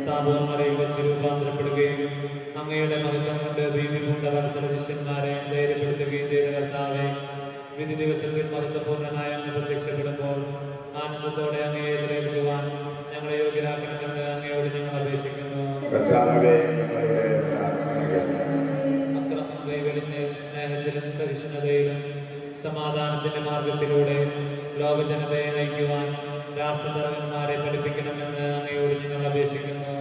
താബോർ മലയിൽ വെച്ച് രൂപാന്തരപ്പെടുകയും അങ്ങയുടെ മഹത്വം കൊണ്ട് ഭീതി പൂണ്ട വത്സല ശിഷ്യന്മാരെ ധൈര്യപ്പെടുത്തുകയും ചെയ്ത കർത്താവെ, വിധി ദിവസത്തിൽ മഹത്വപൂർണ്ണനായ അങ്ങ് പ്രത്യക്ഷപ്പെടുമ്പോൾ ആനന്ദത്തോടെ അങ്ങയെ എതിരേൽക്കുവാൻ ഞങ്ങളെ യോഗ്യരാക്കണമെന്ന് അങ്ങയോട് ഞങ്ങൾ അപേക്ഷിക്കുന്നു. അക്രമം കൈവെടിഞ്ഞ് സ്നേഹത്തിലും സഹിഷ്ണുതയിലും സമാധാനത്തിന്റെ മാർഗത്തിലൂടെ ലോകജനതയെ നയിക്കുവാൻ രാഷ്ട്രതലവന്മാരെ പഠിപ്പിക്കണമെന്ന് അങ്ങയോട് ഞങ്ങൾ അപേക്ഷിക്കുന്നു.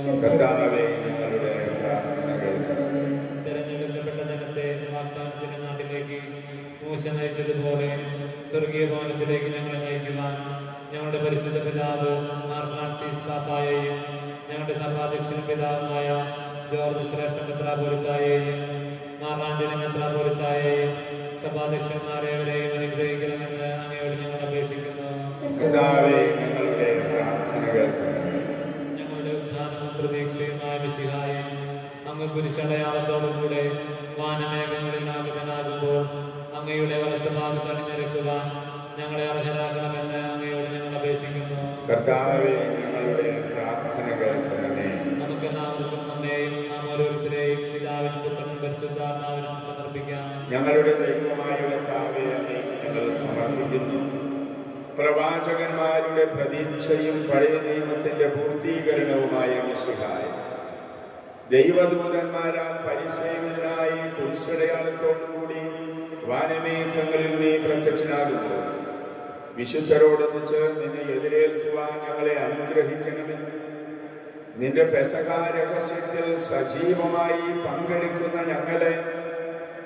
തെരഞ്ഞെടുക്കപ്പെട്ട ജനത്തെ വാഗ്ദാനത്തിന്റെ നാട്ടിലേക്ക് മൂശ നയിച്ചതുപോലെ സ്വർഗീയ ഭവനത്തിലേക്ക് ഞങ്ങളെ നയിക്കുവാൻ ഞങ്ങളുടെ പരിശുദ്ധ പിതാവ് മാർ ഫ്രാൻസിസ് പാപ്പായെയും ഞങ്ങളുടെ സഭാധ്യക്ഷനും പിതാവുമായ ജോർജ് ശ്രേഷ്ഠ മെത്രാപോലിത്തായെയും മാർ ആന്റണി മെത്രാപോലിത്തായെയും സഭാധ്യക്ഷന്മാരെവരെയും അനുഗ്രഹിക്കണമെന്ന് അങ്ങയോട് ഞങ്ങൾ അപേക്ഷിക്കുന്നു. ഞങ്ങളുടെ ഉത്ഥാനവും പ്രതീക്ഷയുമായ മിശിഹായെ അങ്ങ് കുരിശടയാളത്തോടുകൂടെ വാനമേഘങ്ങളിൽ ആഗതനാകുമ്പോൾ അങ്ങയുടെ വലത്ത് ഭാഗത്ത് അണിനിരക്കുവാൻ ഞങ്ങളെ അർഹരാക്കണമെന്ന് അങ്ങയോട് ഞങ്ങൾ അപേക്ഷിക്കുന്നു. നമുക്കെല്ലാവർക്കും നമ്മെയും നാം ഓരോരുത്തരെയും പിതാവിനും പുത്രനും പരിശുദ്ധാത്മാവിനും സമർപ്പിക്കാം. ഞങ്ങളുടെ ദൈവമായ കർത്താവേ, ഞങ്ങൾ സമർപ്പിക്കുന്നു. പ്രവാചകന്മാരുടെ പ്രതീക്ഷയും പഴയ നിയമത്തിന്റെ പൂർത്തീകരണവുമായ മിശിഹായ ദൈവദൂതന്മാരാൽ പരിസേവിതനായി കുരിശടയാളത്തോടുകൂടി വാനമേഘങ്ങളിൽ നീ പ്രത്യക്ഷനാകുമ്പോൾ വിശുദ്ധരോടൊന്നിച്ച് നിന്നെ എതിരേൽക്കുവാൻ ഞങ്ങളെ അനുഗ്രഹിക്കണമേ. നിന്റെ പെസഹ രഹസ്യത്തിൽ സജീവമായി പങ്കെടുക്കുന്ന ഞങ്ങളെ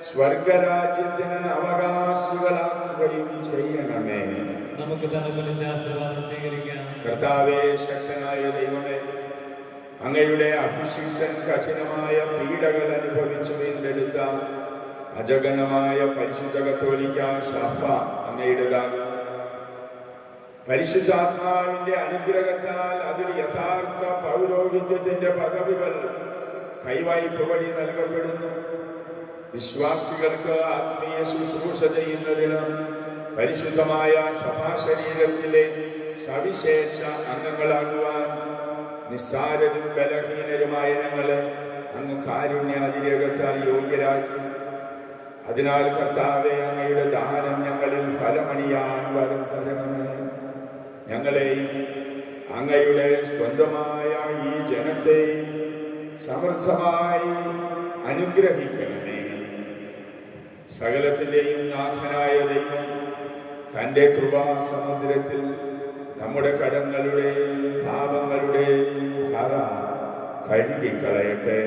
സ്വർഗരാജ്യത്തിന് അവകാശികളാക്കുകയും ചെയ്യണമേ. നമുക്ക് തലകുനിച്ച് ആശീർവാദം സ്വീകരിക്കാം. കർത്താവേ, ശക്തനായ ദൈവമേ, അങ്ങയുടെ അഭിഷിക്തൻ കഠിനമായ പീഡകൾ അനുഭവിച്ചു വീണ്ടെടുത്ത അജഗണമായ പരിശുദ്ധ കത്തോലിക്ക സഭ അങ്ങയുടേതാകുന്നു. പരിശുദ്ധാത്മാവിന്റെ അനുഗ്രഹത്താൽ അതിന് യഥാർത്ഥ പൗരോഹിത്യത്തിന്റെ പദവികൾ കൈവായ്പ വഴി നൽകപ്പെടുന്നു. വിശ്വാസികൾക്ക് ആത്മീയ ശുശ്രൂഷ ചെയ്യുന്നതിന് പരിശുദ്ധമായ സഭാശരീരത്തിലെ സവിശേഷ അംഗങ്ങളാകുവാൻ നിസ്സാരരും ബലഹീനരുമായ ഞങ്ങളെ അങ്ങ് കാരുണ്യാതിരേകത്താൽ യോഗ്യരാക്കി. അതിനാൽ കർത്താവെ, അങ്ങയുടെ ദാനം ഞങ്ങളിൽ ഫലമണിയാൻ വരം തരണമേ. ഞങ്ങളെയും അങ്ങയുടെ സ്വന്തമായ ഈ ജനത്തെയും സമൃദ്ധമായി അനുഗ്രഹിക്കണമേ. സകലത്തിൻ്റെയും നാഥനായ ദൈവം തൻ്റെ കൃപാസമുദ്രത്തിൽ നമ്മുടെ കടങ്ങളുടെയും പാപങ്ങളുടെയും കറ കഴുകിക്കളയട്ടെ.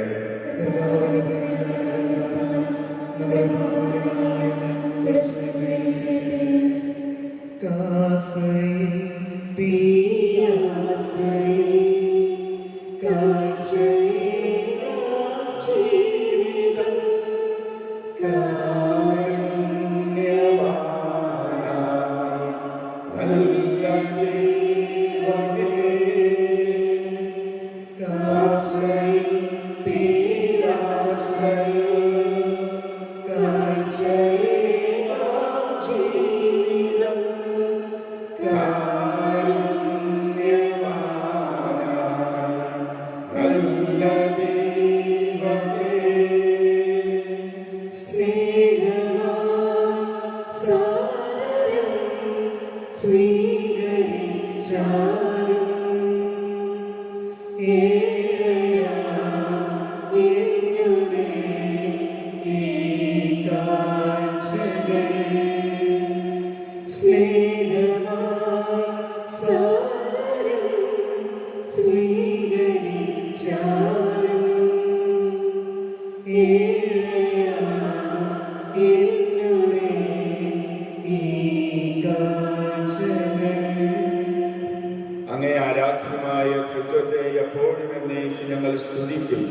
അങ്ങേ ആരാധ്യമായ തൃത്വത്തെ എപ്പോഴും എന്നേക്ക് ഞങ്ങൾ സ്തുതിക്കും.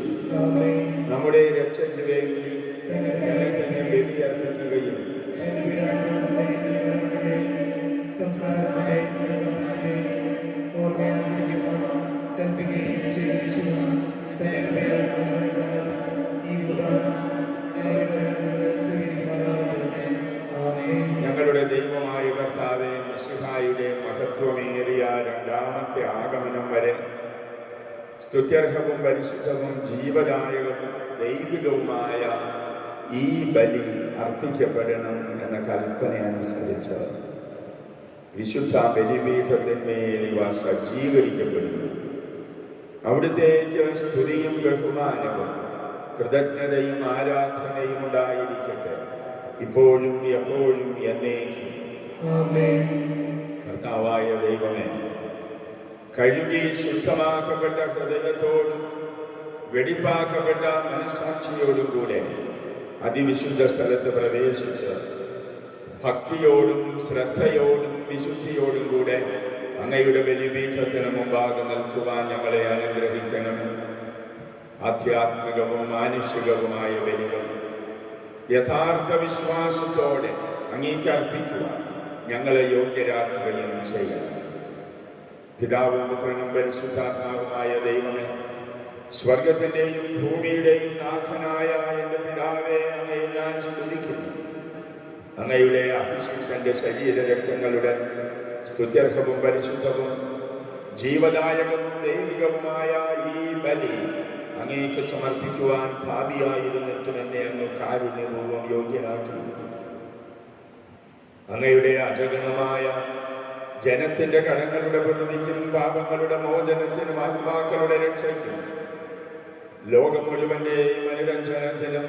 നമ്മുടെ രക്ഷയ്ക്ക് വേണ്ടി തന്നെ ബലിയർപ്പിക്കുകയും ഞങ്ങളുടെ ദൈവമായ കർത്താവേ, മിശിഹായുടെ മഹത്വമേറിയ രണ്ടാമത്തെ ആഗമനം വരെ സ്തുത്യർഹവും പരിശുദ്ധവും ജീവദായകവും ദൈവികവുമായ ഈ ബലി അർപ്പിക്കപ്പെടണം എന്ന കൽപ്പന അനുസരിച്ച് വിശുദ്ധ ബലിപീഠത്തിന്മേൽ ഇവ സജ്ജീകരിക്കപ്പെടുന്നു. അവിടുത്തേക്ക് സ്തുതിയും ബഹുമാനവും കൃതജ്ഞതയും ആരാധനയും ഉണ്ടായിരിക്കട്ടെ, ഇപ്പോഴും എപ്പോഴും എന്നേക്കും. കർത്താവായ ദൈവമേ, കഴുകി ശുദ്ധമാക്കപ്പെട്ട ഹൃദയത്തോടും വെടിപ്പാക്കപ്പെട്ട മനസാക്ഷിയോടും കൂടെ അതിവിശുദ്ധ സ്ഥലത്ത് പ്രവേശിച്ച് ഭക്തിയോടും ശ്രദ്ധയോടും വിശുദ്ധിയോടും കൂടെ അങ്ങയുടെ ബലിപീഠത്തിന് മുമ്പാകെ നിൽക്കുവാൻ ഞങ്ങളെ അനുഗ്രഹിക്കണമേ. ആധ്യാത്മികവും മാനുഷികവുമായ ബലികൾ യഥാർത്ഥ വിശ്വാസത്തോടെ അങ്ങേക്ക് അർപ്പിക്കുവാൻ ഞങ്ങളെ യോഗ്യരാക്കുകയും ചെയ്യണം. പിതാവും പുത്രനും പരിശുദ്ധാത്മാവുമായ ദൈവമേ, സ്വർഗത്തിന്റെയും ഭൂമിയുടെയും നാഥനായ എൻ്റെ പിതാവേ, അങ്ങയെ ഞാൻ സ്തുതിക്കുന്നു. അങ്ങയുടെ അഭിഷിക്തന്റെ ശരീരരക്തങ്ങളുടെ സ്തുത്യർഹവും പരിശുദ്ധവും ജീവദായകവും ദൈവികവുമായ ഈ ബലി അങ്ങേക്ക് സമർപ്പിക്കുവാൻ ഭാവിയായിരുന്നിട്ടും എന്നെ അങ്ങ് കാരുണ്യപൂർവ്വം യോഗ്യനാക്കി. അങ്ങയുടെ അജഗണമായ ജനത്തിന്റെ കടങ്ങളുടെ പ്രതിക്കും പാപങ്ങളുടെ മോചനത്തിനും ആത്മാക്കളുടെ രക്ഷയ്ക്കും ലോകം മുഴുവന്റെയും അനുരഞ്ജനത്തിനും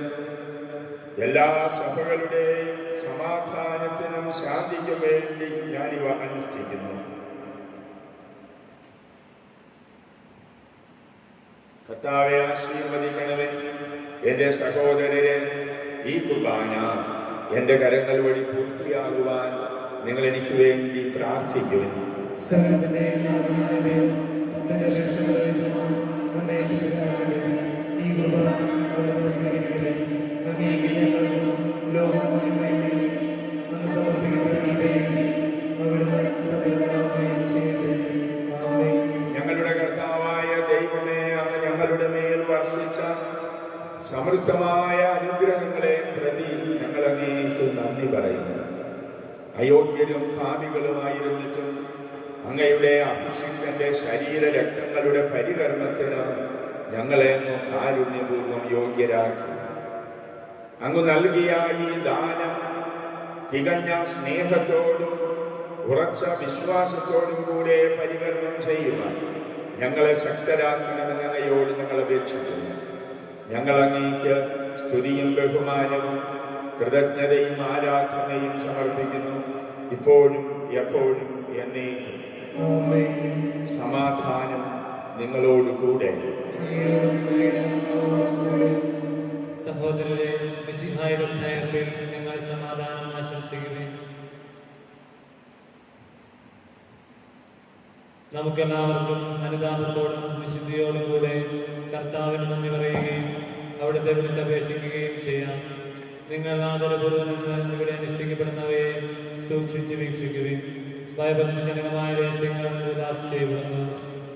എല്ലാ സഭകളുടെയും സമാധാനത്തിനും ശാന്തിക്കും വേണ്ടി ഞാനിവ അനുഷ്ഠിക്കുന്നു. കർത്താവെ ആശീർവദിക്കണമേ. എൻ്റെ സഹോദരരെ, ഈ കുർബാന എൻ്റെ കരങ്ങൾ വഴി പൂർത്തിയാകുവാൻ നിങ്ങൾ എനിക്ക് വേണ്ടി പ്രാർത്ഥിക്കുവിൻ. ഞങ്ങളുടെ കർത്താവായ ദൈവമേ, അങ്ങ് ഞങ്ങളുടെ മേൽ വർഷിച്ച സമൃദ്ധമായ അനുഗ്രഹങ്ങളെ പ്രതി ഞങ്ങൾ അങ്ങേക്ക് നന്ദി പറയുന്നു. അയോഗ്യരും പാപികളുമായിരുന്നിട്ടും അങ്ങയുടെ അഭിഷിക്തന്റെ ശരീര രക്തങ്ങളുടെ പരികർമ്മത്തിന് ഞങ്ങളെ കാരുണ്യപൂർവ്വം യോഗ്യരാക്കി. അങ്ങ് നൽകിയ ഈ ദാനം തികഞ്ഞ സ്നേഹത്തോടും ഉറച്ച വിശ്വാസത്തോടും കൂടെ പരികർമ്മം ചെയ്യുവാൻ ഞങ്ങളെ ശക്തരാക്കണമെന്ന് അങ്ങയോട് ഞങ്ങൾ അപേക്ഷിക്കുന്നു. ഞങ്ങൾ അങ്ങേക്ക് സ്തുതിയും ബഹുമാനവും കൃതജ്ഞതയും ആരാധനയും സമർപ്പിക്കുന്നു, ഇപ്പോഴും എപ്പോഴും എന്നേക്കും. സമാധാനം നിങ്ങളോടുകൂടെ. സഹോദരരെ, മിശിഹായുടെ സ്നേഹത്തിൽ നിങ്ങൾ സമാധാനം ആശംസിക്കുകയും നമുക്കെല്ലാവർക്കും അനുതാപത്തോടും വിശുദ്ധിയോടും കൂടെ കർത്താവിന് നന്ദി പറയുകയും അവിടുത്തെ വിളിച്ചപേക്ഷിക്കുകയും ചെയ്യാം. നിങ്ങൾ ആദരപൂർവ്വം നിന്ന് ഇവിടെ അനുഷ്ഠിക്കപ്പെടുന്നവയെ സൂക്ഷിച്ച് വീക്ഷിക്കുകയും ഭയഭക്തിജനകമായ രഹസ്യങ്ങൾ ഉദാസ ചെയ്യപ്പെടുന്നു.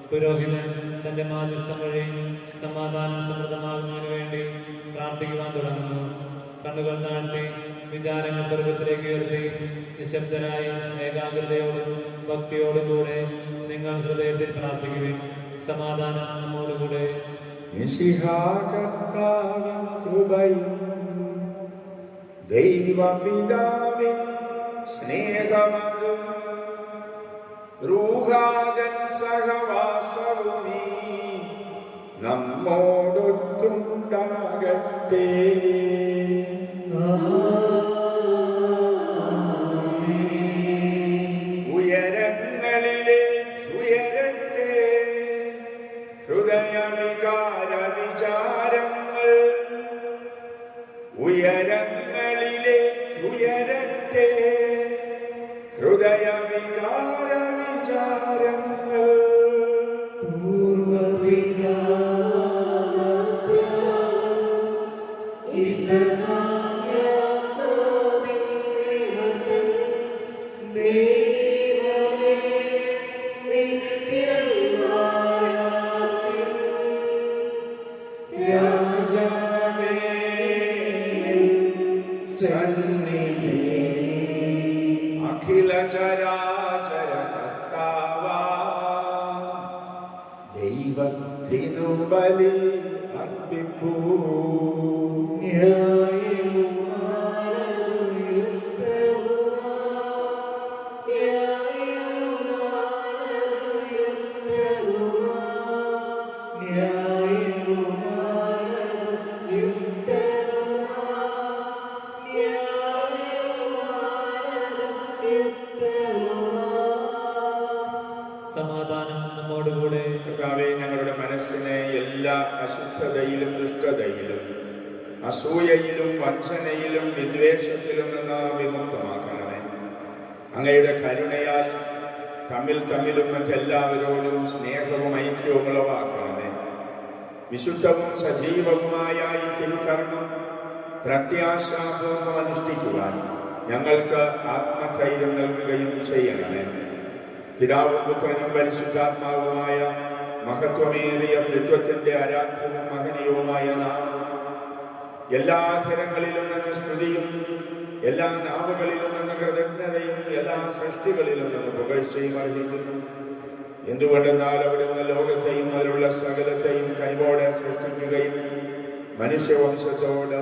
പുരോഹിതൻ തന്റെ മാധ്യസ്ഥം വഴി സമാധാനം സമൃദ്ധമാകുന്നതിന് വേണ്ടി പ്രാർത്ഥിക്കുവാൻ തുടങ്ങുന്നു. കണ്ണുകൾ താഴ്ത്തി വിചാരങ്ങൾ സ്വർഗത്തിലേക്ക് ഉയർത്തി നിശബ്ദരായി ഏകാഗ്രതയോടും ഭക്തിയോടും കൂടെ നിങ്ങൾ ഹൃദയത്തിൽ പ്രാർത്ഥിക്കുവിൻ. സമാധാനം നമ്മോടുകൂടെ. മിശിഹാകർത്താവിൻ കൃപയും ദൈവപിതാവിൻ സ്നേഹമതും റൂഹാദൻ സഹവാസവുമീ നമ്മോടൊത്തുണ്ടാകട്ടെ. ഉയരങ്ങളിലേക്ക് ഉയരട്ടെ ഹൃദയവികാര വിചാരങ്ങൾ, ഉയരങ്ങളിലേക്ക് ഉയരട്ടെ ഹൃദയവികാര വിചാരങ്ങൾ. അഖില ചരാചര കർത്താവാ, ദൈവത്തിനു ബലി അർപ്പിപ്പൂ. സമാധാനം നമ്മോടുകൂടെ. കർത്താവേ, ഞങ്ങളുടെ മനസ്സിനെ എല്ലാ അശുദ്ധതയിലും ദുഷ്ടതയിലും അസൂയയിലും വഞ്ചനയിലും വിദ്വേഷത്തിലും നിന്ന് വിമുക്തമാക്കണമേ. അങ്ങയുടെ കരുണയാൽ തമ്മിലും മറ്റെല്ലാവരോടും സ്നേഹവും ഐക്യവും ഉളവാക്കണമേ. വിശുദ്ധവും സജീവവുമായ ഈ തിരുക്കർമ്മം പ്രത്യാശാപൂർവ്വം അനുഷ്ഠിക്കുവാൻ ഞങ്ങൾക്ക് ആത്മധൈര്യം നൽകുകയും ചെയ്യണമേ. പിതാവും പുത്രനും പരിശുദ്ധാത്മാവുമായ മഹത്വമേറിയ ത്രിത്വത്തിന്റെ ആരാധ്യവും മഹനീയവുമായ നാമം എല്ലാ അധരങ്ങളിലും നിന്ന് സ്തുതിയും എല്ലാ നാവുകളിലും നിന്ന് കൃതജ്ഞതയും എല്ലാ സൃഷ്ടികളിലും നിന്ന് പുകഴ്ചയും അർഹിക്കുന്നു. എന്തുകൊണ്ടെന്നാൽ അവിടുന്ന് ലോകത്തെയും അതിലുള്ള സകലത്തെയും കൈവോടെ സൃഷ്ടിക്കുകയും മനുഷ്യവംശത്തോട്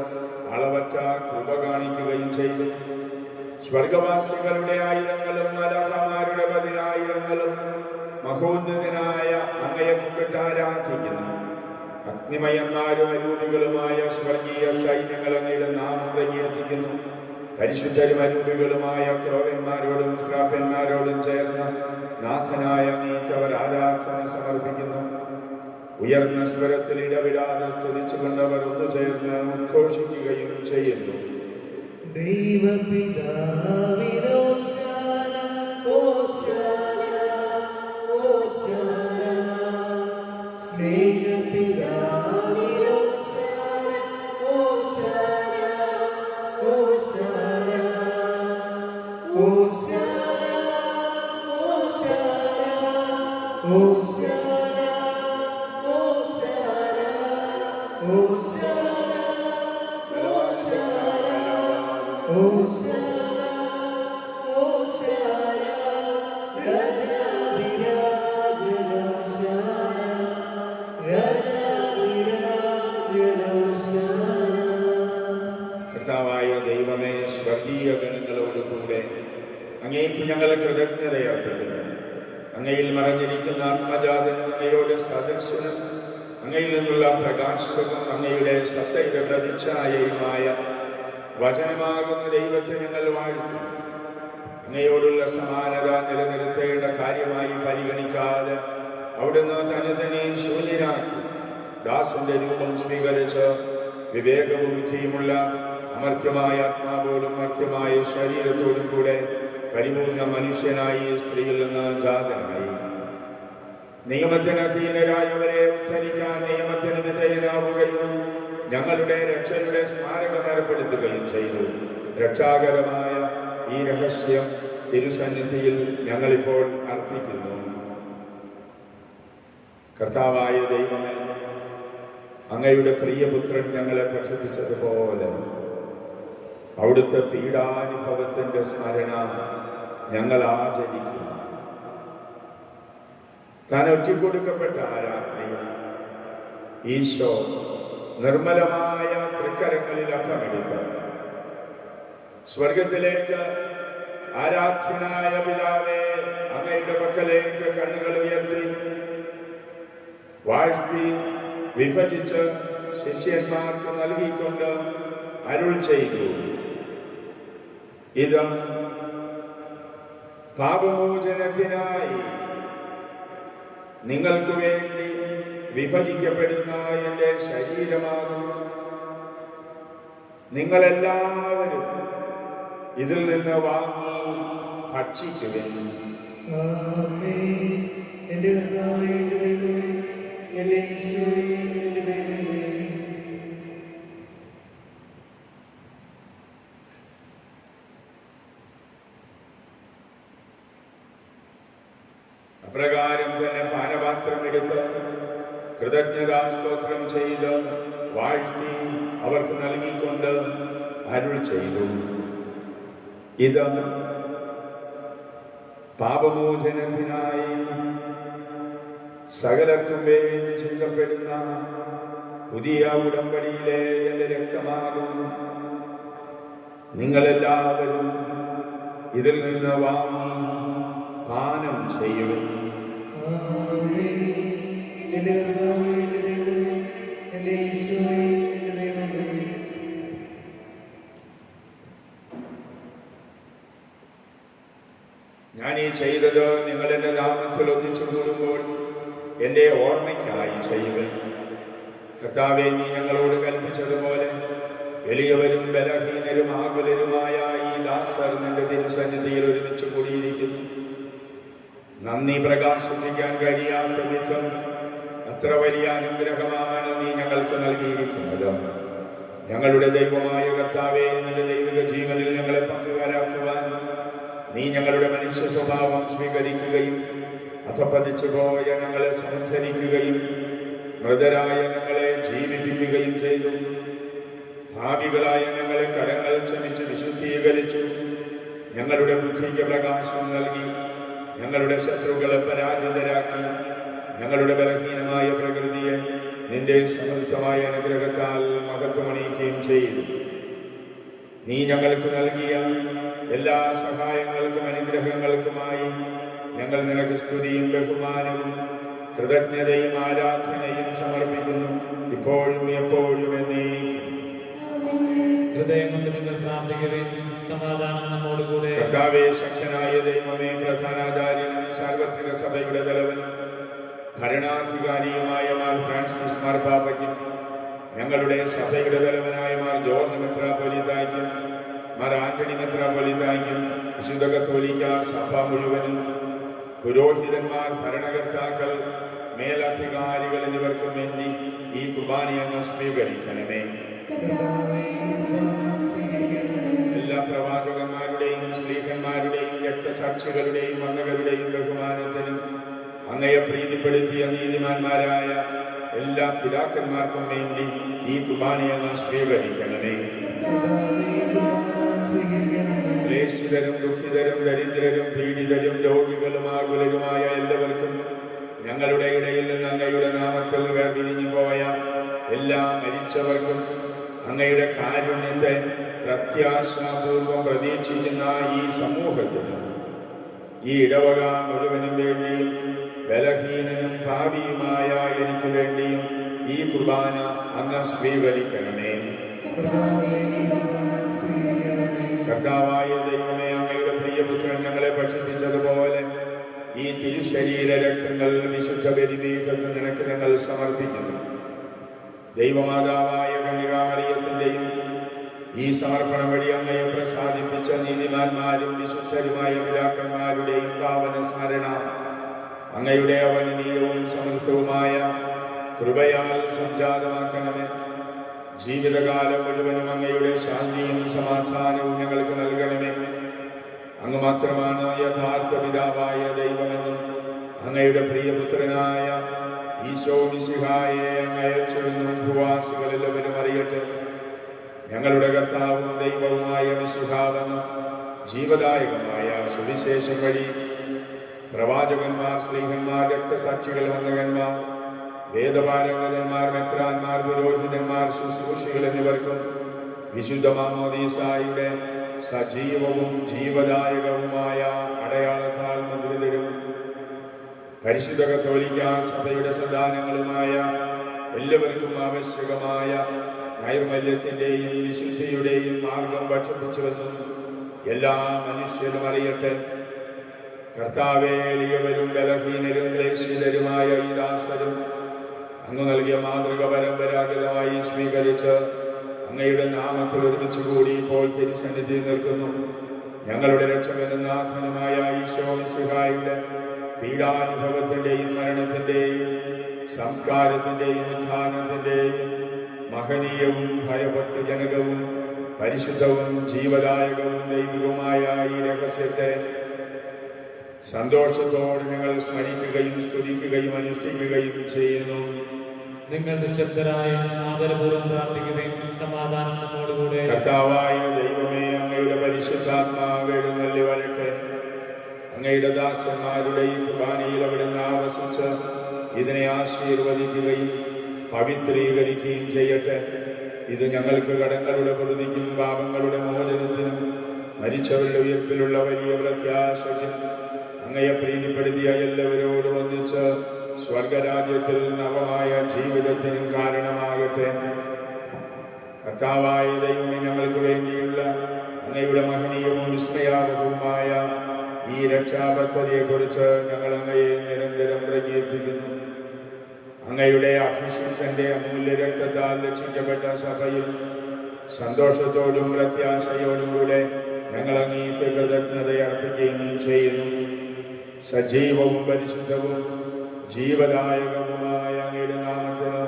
അളവറ്റ കൃപ കാണിക്കുകയും ചെയ്തു. സ്വർഗവാസികളുടെ ആയിരങ്ങളും മലാഖമാരുടെ 10,000-ങ്ങളും മഹോന്നതനായ അങ്ങയെ കുമ്പിട്ട് ആരാധിക്കുന്നു. അഗ്നിമയന്മാരും അരൂപികളുമായ സ്വർഗീയ സൈന്യങ്ങൾ അങ്ങയുടെ നാമം പ്രകീർത്തിക്കുന്നു. പരിശുദ്ധരും അരൂപികളുമായ ക്രോവന്മാരോടും ശ്രാപ്പന്മാരോടും ചേർന്ന് നാഥനായ അങ്ങേക്ക് അവർ ആരാധന സമർപ്പിക്കുന്നു. ഉയർന്ന സ്വരത്തിൽ ഇടവിടാതെ സ്തുതിച്ചുകൊണ്ടവർ ഒന്നു ചേർന്ന് ഉദ്ഘോഷിക്കുകയും ചെയ്യുന്നു. കർത്താവായ ദൈവമേ, സ്വർഗീയ ഗണങ്ങളോടുകൂടെ അങ്ങേക്ക് ഞങ്ങൾ കൃതജ്ഞതയർപ്പിക്കുന്നു. അങ്ങയിൽ മറഞ്ഞിരിക്കുന്ന ആത്മജാതനും അങ്ങയോട് സദൃശനും അങ്ങയിൽ നിന്നുള്ള പ്രകാശവും അങ്ങയുടെ സത്തയുടെ പ്രതിച്ഛായയുമായ വചനമാകുന്ന ദൈവത്തെ ഞങ്ങൾ വാഴ്ത്തുന്നു. അങ്ങയോടുള്ള സമാനത നിലനിർത്തേണ്ട കാര്യമായി പരിഗണിക്കാതെ അവിടുന്ന് തന്നെ ശൂന്യനാക്കി ദാസന്റെ രൂപം സ്വീകരിച്ച് വിവേകവും ബുദ്ധിയുമുള്ള അമർത്യമായ ആത്മാവോടും മർത്യമായ ശരീരത്തോടും കൂടെ പരിപൂർണ മനുഷ്യനായി സ്ത്രീയിൽ നിന്ന് ജാതനായി. നിയമത്തിന് അധീനരായവരെ ഉദ്ധരിക്കാൻ നിയമത്തിന് വിധേയനാവുകയും ഞങ്ങളുടെ രക്ഷയുടെ സ്മാരകം ഏർപ്പെടുത്തുകയും ചെയ്തു. രക്ഷാകരമായ ഈ രഹസ്യം തിരുസന്നിധിയിൽ ഞങ്ങളിപ്പോൾ അർപ്പിക്കുന്നു. കർത്താവായ ദൈവമേ, അങ്ങയുടെ പ്രിയപുത്രൻ ഞങ്ങളെ പ്രചോദിച്ചതുപോലെ അവിടുത്തെ പീഡാനുഭവത്തിന്റെ സ്മരണ ഞങ്ങൾ ആചരിക്കുന്നു. താൻ ഒറ്റിക്കൊടുക്കപ്പെട്ട ആ രാത്രിയിൽ ഈശോ നിർമ്മലമായ തൃക്കരങ്ങളിൽ അപ്പമെടുത്ത് സ്വർഗത്തിലേക്ക് ആരാധ്യനായ പിതാവേ, അങ്ങയുടെ പക്കലേക്ക് കണ്ണുകൾ ഉയർത്തി വാഴ്ത്തി വിഭജിച്ച് ശിഷ്യന്മാർക്ക് നൽകിക്കൊണ്ട് അരുൾ ചെയ്തു, ഇത് പാപമോചനത്തിനായി നിങ്ങൾക്ക് വേണ്ടി വിഭജിക്കപ്പെടുന്ന എൻ്റെ ശരീരമാകുന്നു. നിങ്ങളെല്ലാവരും ഇതിൽ നിന്ന് വാങ്ങി ഭക്ഷിക്കുവിൻ. അപ്രകാരം തന്നെ പാനപാത്രം എടുത്ത് കൃതജ്ഞതാ സ്തോത്രം ചെയ്ത് വാഴ്ത്തി അവർക്ക് നൽകിക്കൊണ്ട് അരുൾ ചെയ്തു, ഇത് പാപമോചനത്തിനായി സകലർക്കും വേണ്ടി ചിന്തപ്പെടുന്ന പുതിയ ഉടമ്പടിയിലെ എൻ്റെ രക്തമാകുന്നു. നിങ്ങളെല്ലാവരും ഇതിൽ നിന്ന് വാങ്ങി പാനം ചെയ്യുവിൻ. ഞാൻ ഈ ചെയ്തത് നിങ്ങൾ എൻ്റെ നാമത്തിൽ ഒന്നിച്ചു കൂടുമ്പോൾ എൻ്റെ ഓർമ്മയ്ക്കായി ചെയ്യുവിൻ. കർത്താവേ, നീ ഞങ്ങളോട് കൽപ്പിച്ചതുപോലെ എളിയവരും ബലഹീനരും ആകുലരുമായ ഈ ദാസർ നിന്റെ തിരുസന്നിധിയിൽ ഒരുമിച്ച് കൂടിയിരിക്കുന്നു. നന്ദി പ്രകാശിപ്പിക്കാൻ കഴിയാത്ത വിധം അത്ര വലിയ അനുഗ്രഹമാണ് നീ ഞങ്ങൾക്ക് നൽകിയിരിക്കുന്നത്. ഞങ്ങളുടെ ദൈവമായ കർത്താവേ, നിന്റെ ദൈവിക ജീവനിൽ ഞങ്ങളെ പങ്കുകാരാക്കുവാൻ നീ ഞങ്ങളുടെ മനുഷ്യ സ്വഭാവം സ്വീകരിക്കുകയും അധപ്പതിച്ചു പോയ ഞങ്ങളെ സംഹരിക്കുകയും മൃതരായ ഞങ്ങളെ ജീവിപ്പിക്കുകയും ചെയ്തു. ഭാവികളായ ഞങ്ങളെ കടങ്ങൾ ക്ഷമിച്ച് വിശുദ്ധീകരിച്ചു. ഞങ്ങളുടെ ബുദ്ധിക്ക് പ്രകാശം നൽകി ഞങ്ങളുടെ ശത്രുക്കളെ പരാജിതരാക്കി. ഞങ്ങളുടെ ബലഹീനമായ പ്രകൃതിയെ നിന്റെ സമൃദ്ധമായ അനുഗ്രഹത്താൽ മഹത്വമണിയിക്കുകയും ചെയ്തു. നീ ഞങ്ങൾക്ക് നൽകിയ എല്ലാ സഹായങ്ങൾക്കും അനുഗ്രഹങ്ങൾക്കുമായി ഞങ്ങൾ നിനക്ക് സ്തുതിയും ബഹുമാനവും കൃതജ്ഞതയും ആരാധനയും സമർപ്പിക്കുന്നു, ഇപ്പോഴും എപ്പോഴും എന്നേക്കും. ഹൃദയം കൊണ്ട് നിങ്ങൾ പ്രാർത്ഥിക്കുവിൻ. സമാധാനം നമ്മോടുകൂടെ. കർത്താവേ, ശക്തനായ ദൈവമേ, പ്രധാനാചാര്യനും സാർവത്രിക സഭയുടെ തലവനും ഭരണാധികാരിയുമായ മാർ ഫ്രാൻസിസ് മാർപ്പാപ്പയ്ക്കും ഞങ്ങളുടെ സഭയുടെ തലവനായ മാർ ജോർജ് മെത്രാപ്പൊലീത്തായ്ക്കും മാർ ആന്റണി മെത്രാപ്പൊലീത്തായ്ക്കും വിശുദ്ധ കത്തോലിക്ക സഭ മുഴുവനും പുരോഹിതന്മാർ, ഭരണകർത്താക്കൾ, മേലധികാരികൾ എന്നിവർക്കും വേണ്ടി ഈ കുർബാനയങ്ങ് സ്വീകരിക്കണമേ. എല്ലാ പ്രവാചകന്മാരുടെയും സ്ലീഹന്മാരുടെയും രക്തസാക്ഷികളുടെയും വന്ദകരുടെയും ബഹുമാനത്തിനും അങ്ങയെ പ്രീതിപ്പെടുത്തിയ നീതിമാന്മാരായ എല്ലാ പിതാക്കന്മാർക്കും വേണ്ടി ഈ കുർബാനയങ്ങ് സ്വീകരിക്കണമേ. ക്ലേശിതരും ദുഃഖിതരും ദരിദ്രരും പീഡിതരും രോഗികളും ആകുലരുമായ എല്ലാവർക്കും ഞങ്ങളുടെ ഇടയിൽ നിന്ന് അങ്ങയുടെ നാമത്തിൽ വേർപിരിഞ്ഞു പോയ എല്ലാ മരിച്ചവർക്കും അങ്ങയുടെ കാരുണ്യത്തെ പ്രത്യാശാപൂർവം പ്രതീക്ഷിക്കുന്ന ഈ സമൂഹത്തിനും ഈ ഇടവക മുഴുവനും വേണ്ടിയും ബലഹീനനും പാപിയുമായ എനിക്ക് വേണ്ടിയും ഈ കുർബാന അങ്ങ് സ്വീകരിക്കണമേ. കർത്താവായ ദൈവമേ, അങ്ങയുടെ പ്രിയപുത്രൻ ഞങ്ങളെ ഭക്ഷിപ്പിച്ചതുപോലെ ഈ തിരുശരീര രക്തങ്ങൾ വിശുദ്ധ ബലിപീഠത്തിൽ നിനക്ക് ഞങ്ങൾ സമർപ്പിക്കുന്നു. ദൈവമാതാവായ കന്യകാമറിയത്തിന്റെയും ഈ സമർപ്പണം വഴി അങ്ങയെ പ്രസാദിപ്പിച്ച നീതിമാന്മാരും വിശുദ്ധരുമായ പിതാക്കന്മാരുടെയും പാവന സ്മരണ അങ്ങയുടെ അവനീയവും സമൃദ്ധവുമായ കൃപയാൽ സംജാതമാക്കണമേ. ജീവിതകാലം മുഴുവനും അങ്ങയുടെ ശാന്തിയും സമാധാനവും ഞങ്ങൾക്ക് നൽകണമേ. അങ്ങ് മാത്രമാണ് യഥാർത്ഥ പിതാവായ ദൈവമെന്നും അങ്ങയുടെ പ്രിയപുത്രനായ ഈശോ മിശിഹായെ അങ്ങ് അയച്ചുവെന്നും ഭൂവാസികളെല്ലാവരും അറിയട്ടെ. ഞങ്ങളുടെ കർത്താവും ദൈവവുമായ മിശിഹാവെന്നും ജീവദായകമായ സുവിശേഷം വഴി പ്രവാചകന്മാർ, സ്ലീഹന്മാർ, രക്തസാക്ഷികൾ, വന്ദകന്മാർ, വേദപാരംഗതന്മാർ, മെത്രാന്മാർ, പുരോഹിതന്മാർ, ശുശ്രൂഷികൾ എന്നിവർക്കും വിശുദ്ധ മാമോദീസായുടെ സജീവവും ജീവദായകവുമായ അടയാളത്താൽ മുദ്രിതരും പരിശുദ്ധ കത്തോലിക്ക സഭയുടെ സന്താനങ്ങളുമായ എല്ലാവർക്കും ആവശ്യകമായ നൈർമല്യത്തിന്റെയും വിശുദ്ധിയുടെയും മാർഗം ഭക്ഷിപ്പിച്ചുവെന്നും എല്ലാ മനുഷ്യരും അറിയട്ടെ. കർത്താവേ, എളിയവരും ബലഹീനരും ക്ലേശിതരുമായ ഈ ദാസരും അങ്ങ് നൽകിയ മാതൃക പരമ്പരാഗതമായി സ്വീകരിച്ച് അങ്ങയുടെ നാമത്തിൽ ഒരുമിച്ച് കൂടി ഇപ്പോൾ തിരുസന്നിധിയിൽ നിൽക്കുന്നു. ഞങ്ങളുടെ രക്ഷകനും നാഥനുമായ ഈശോ മിശിഹായുടെ പീഡാനുഭവത്തിന്റെയും മരണത്തിന്റെയും സംസ്കാരത്തിന്റെയും ഉത്ഥാനത്തിന്റെയും മഹനീയവും ഭയഭക്തിജനകവും പരിശുദ്ധവും ജീവദായകവും ദൈവികവുമായ ഈ രഹസ്യത്തെ സന്തോഷത്തോടെ ഞങ്ങൾ സ്മരിക്കുകയും സ്തുതിക്കുകയും അനുഷ്ഠിക്കുകയും ചെയ്യുന്നു. നിങ്ങൾ നിശബ്ദരായി ആദരപൂർവ്വം പ്രാർത്ഥിക്കുകയും സമാധാനം നമ്മോടുകൂടെ. കർത്താവായ ദൈവമേ, അങ്ങയുടെ പരിശുദ്ധാത്മാവ് എഴുന്നള്ളി വരട്ടെ. അങ്ങയുടെ ദാസന്മാരുടെ ഈ കുർബാനയിൽ അവിടുന്ന് ആവസിച്ച് ഇതിനെ ആശീർവദിക്കുകയും പവിത്രീകരിക്കുകയും ചെയ്യട്ടെ. ഇത് ഞങ്ങൾക്ക് കടങ്ങളുടെ പ്രതിക്കും പാപങ്ങളുടെ മോചനത്തിനും മരിച്ചവരുടെ ഉയർപ്പിലുള്ള വലിയ പ്രത്യാശയ്ക്കും അങ്ങയെ പ്രീതിപ്പെടുത്തിയ എല്ലാവരോടും ഒന്നിച്ച് സ്വർഗരാജ്യത്തിൽ നവമായ ജീവിതത്തിനും കാരണമാകട്ടെ. കർത്താവായ ദൈവമേ, ഞങ്ങൾക്ക് വേണ്ടിയുള്ള അങ്ങയുടെ മഹനീയവും വിസ്മയാവഹവുമായ ഈ രക്ഷാപദ്ധതിയെക്കുറിച്ച് ഞങ്ങൾ അങ്ങയെ നിരന്തരം പ്രകീർത്തിക്കുന്നു. അങ്ങയുടെ അഭിഷിക്തന്റെ അമൂല്യ രക്തത്താൽ രക്ഷിക്കപ്പെട്ട സഭയിൽ സന്തോഷത്തോടും പ്രത്യാശയോടും കൂടെ ഞങ്ങൾ അങ്ങേക്ക് കൃതജ്ഞത അർപ്പിക്കുകയും ചെയ്യുന്നു. സജീവവും പരിശുദ്ധവും ജീവദായകവുമായ അങ്ങയുടെ നാമത്തിന്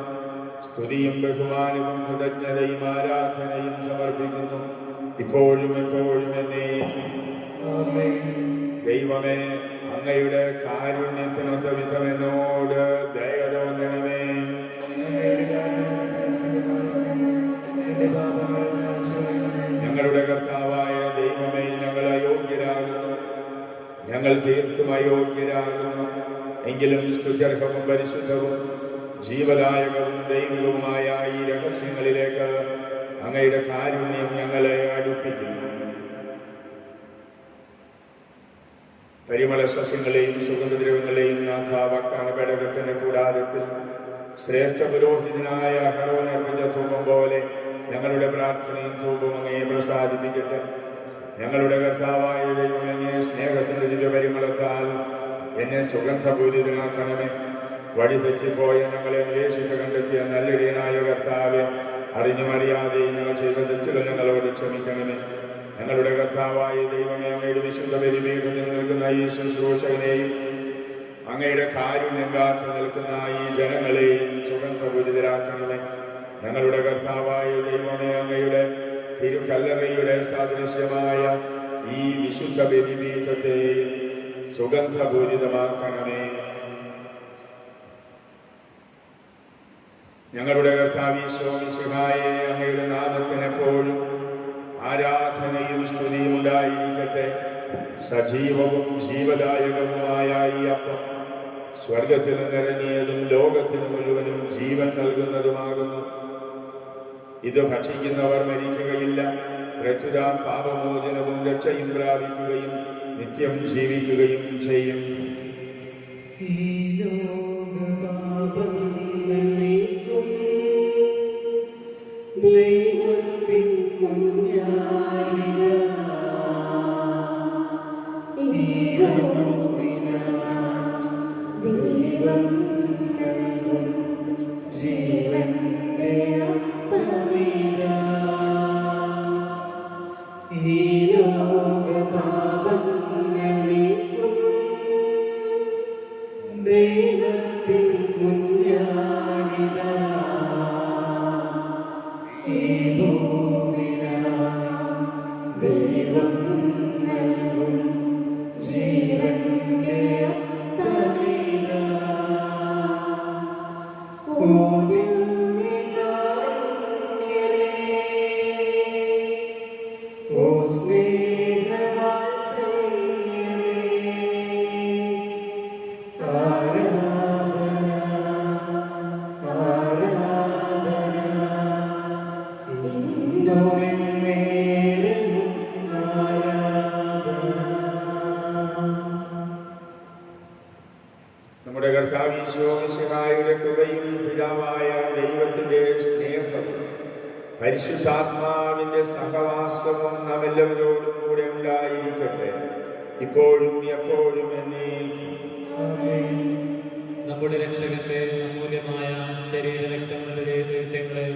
സ്തുതിയും ബഹുമാനവും കൃതജ്ഞതയും ആരാധനയും സമർപ്പിക്കുന്നു, ഇപ്പോഴും എപ്പോഴും എന്നേക്കും. ദൈവമേ, അങ്ങയുടെ കാരുണ്യത്തിനൊത്ത വിധം എന്നോട് ദയ തോന്നണമേ. ഞങ്ങളുടെ കർത്താവായ ദൈവമേ, ഞങ്ങൾ അയോഗ്യരാകുന്നു, ഞങ്ങൾ തീർത്തും അയോഗ്യരാകുന്നു. എങ്കിലും സ്തുത്യർഹവും പരിശുദ്ധവും ജീവദായകവും ദൈവികവുമായ ഈ രഹസ്യങ്ങളിലേക്ക് അങ്ങയുടെ കാരുണ്യം ഞങ്ങളെ അടുപ്പിക്കുന്നു. പരിമള സസ്യങ്ങളെയും സുഗന്ധദ്രവങ്ങളെയും നാഥ വാഗ്ദാന പേടകത്തിന്റെ കൂടാരത്തിൽ ശ്രേഷ്ഠ പുരോഹിതനായ അഹരോൻ അർപ്പിച്ച ധൂപം പോലെ ഞങ്ങളുടെ പ്രാർത്ഥനയും ധൂപവും അങ്ങയെ പ്രസാദിപ്പിക്കട്ടെ. ഞങ്ങളുടെ കർത്താവായ ദൈവം അങ്ങയെ സ്നേഹത്തിന്റെ ദിവ്യപരിമളത്താൽ എന്നെ സുഗന്ധപൂരിതനാക്കണമേ. വഴി തെറ്റിപ്പോയ ഞങ്ങളെ അന്വേഷിച്ച് കണ്ടെത്തിയ നല്ലിടയനായ കർത്താവെ, അറിഞ്ഞുമറിയാതെ ഞങ്ങൾ ചെയ്ത തെറ്റുകൾ ഞങ്ങളോട് ക്ഷമിക്കണമേ. ഞങ്ങളുടെ കർത്താവായ ദൈവമേ, അങ്ങയുടെ വിശുദ്ധ ബലിപീഠത്തിൽ നിൽക്കുന്ന ഈ ശുശ്രൂഷകനെയും അങ്ങയുടെ കാരുണ്യം കാത്തു നിൽക്കുന്ന ഈ ജനങ്ങളെയും സുഗന്ധപൂരിതരാക്കണമേ. ഞങ്ങളുടെ കർത്താവായ ദൈവമേ, അങ്ങയുടെ തിരുക്കല്ലറയുടെ സാദൃശ്യമായ ഈ വിശുദ്ധ ബലിപീഠത്തെ സുഗന്ധപൂരിതമാക്കണമേ. ഞങ്ങളുടെ കർത്താവീശോ മിശിഹായേ, അങ്ങയുടെ നാമത്തിന് എപ്പോഴും ആരാധനയും സ്തുതിയും ഉണ്ടായിരിക്കട്ടെ. സജീവവും ജീവദായകവുമായ ഈ അപ്പം സ്വർഗത്തിൽ നിന്നിറങ്ങിയതും ലോകത്തിന് മുഴുവനും ജീവൻ നൽകുന്നതുമാകുന്നു. ഇത് ഭക്ഷിക്കുന്നവർ മരിക്കുകയില്ല, പ്രത്യുത പാപമോചനവും രക്ഷയും പ്രാപിക്കുകയും നിത്യം ജീവിക്കുകയും ചെയ്യും. ദൈവത്തിൻ കുഞ്ഞാടിയ ദൈവം നൽകും ജീവന്റെ അപ്പമിത. ഈ ലോകപാപങ്ങൾ നീക്കും ദൈവത്തിൻ കുഞ്ഞാടിയ ദൈവം നൽകും ജീവന്റെ അപ്പമിത. ഓ സ്നേഹവാത്സല്യമേ, ആരാധന ആരാധന ഇന്നുമെന്നേരവും ആരാധന. നമ്മുടെ കർത്താവീശോ മിശിഹായുടെ കൃപയും പിതാവായ ദൈവത്തിന്റെ സ്നേഹവും പരിശുദ്ധാത്മാവിന്റെ സഹവാസവും നാം എല്ലാവരോടും കൂടെ ഉണ്ടായിരിക്കട്ടെ, ഇപ്പോഴും എപ്പോഴും എന്നേക്കും. നമ്മുടെ രക്ഷകന്റെ അമൂല്യമായ ശരീരരക്തങ്ങളുടെ ദിവസങ്ങളെ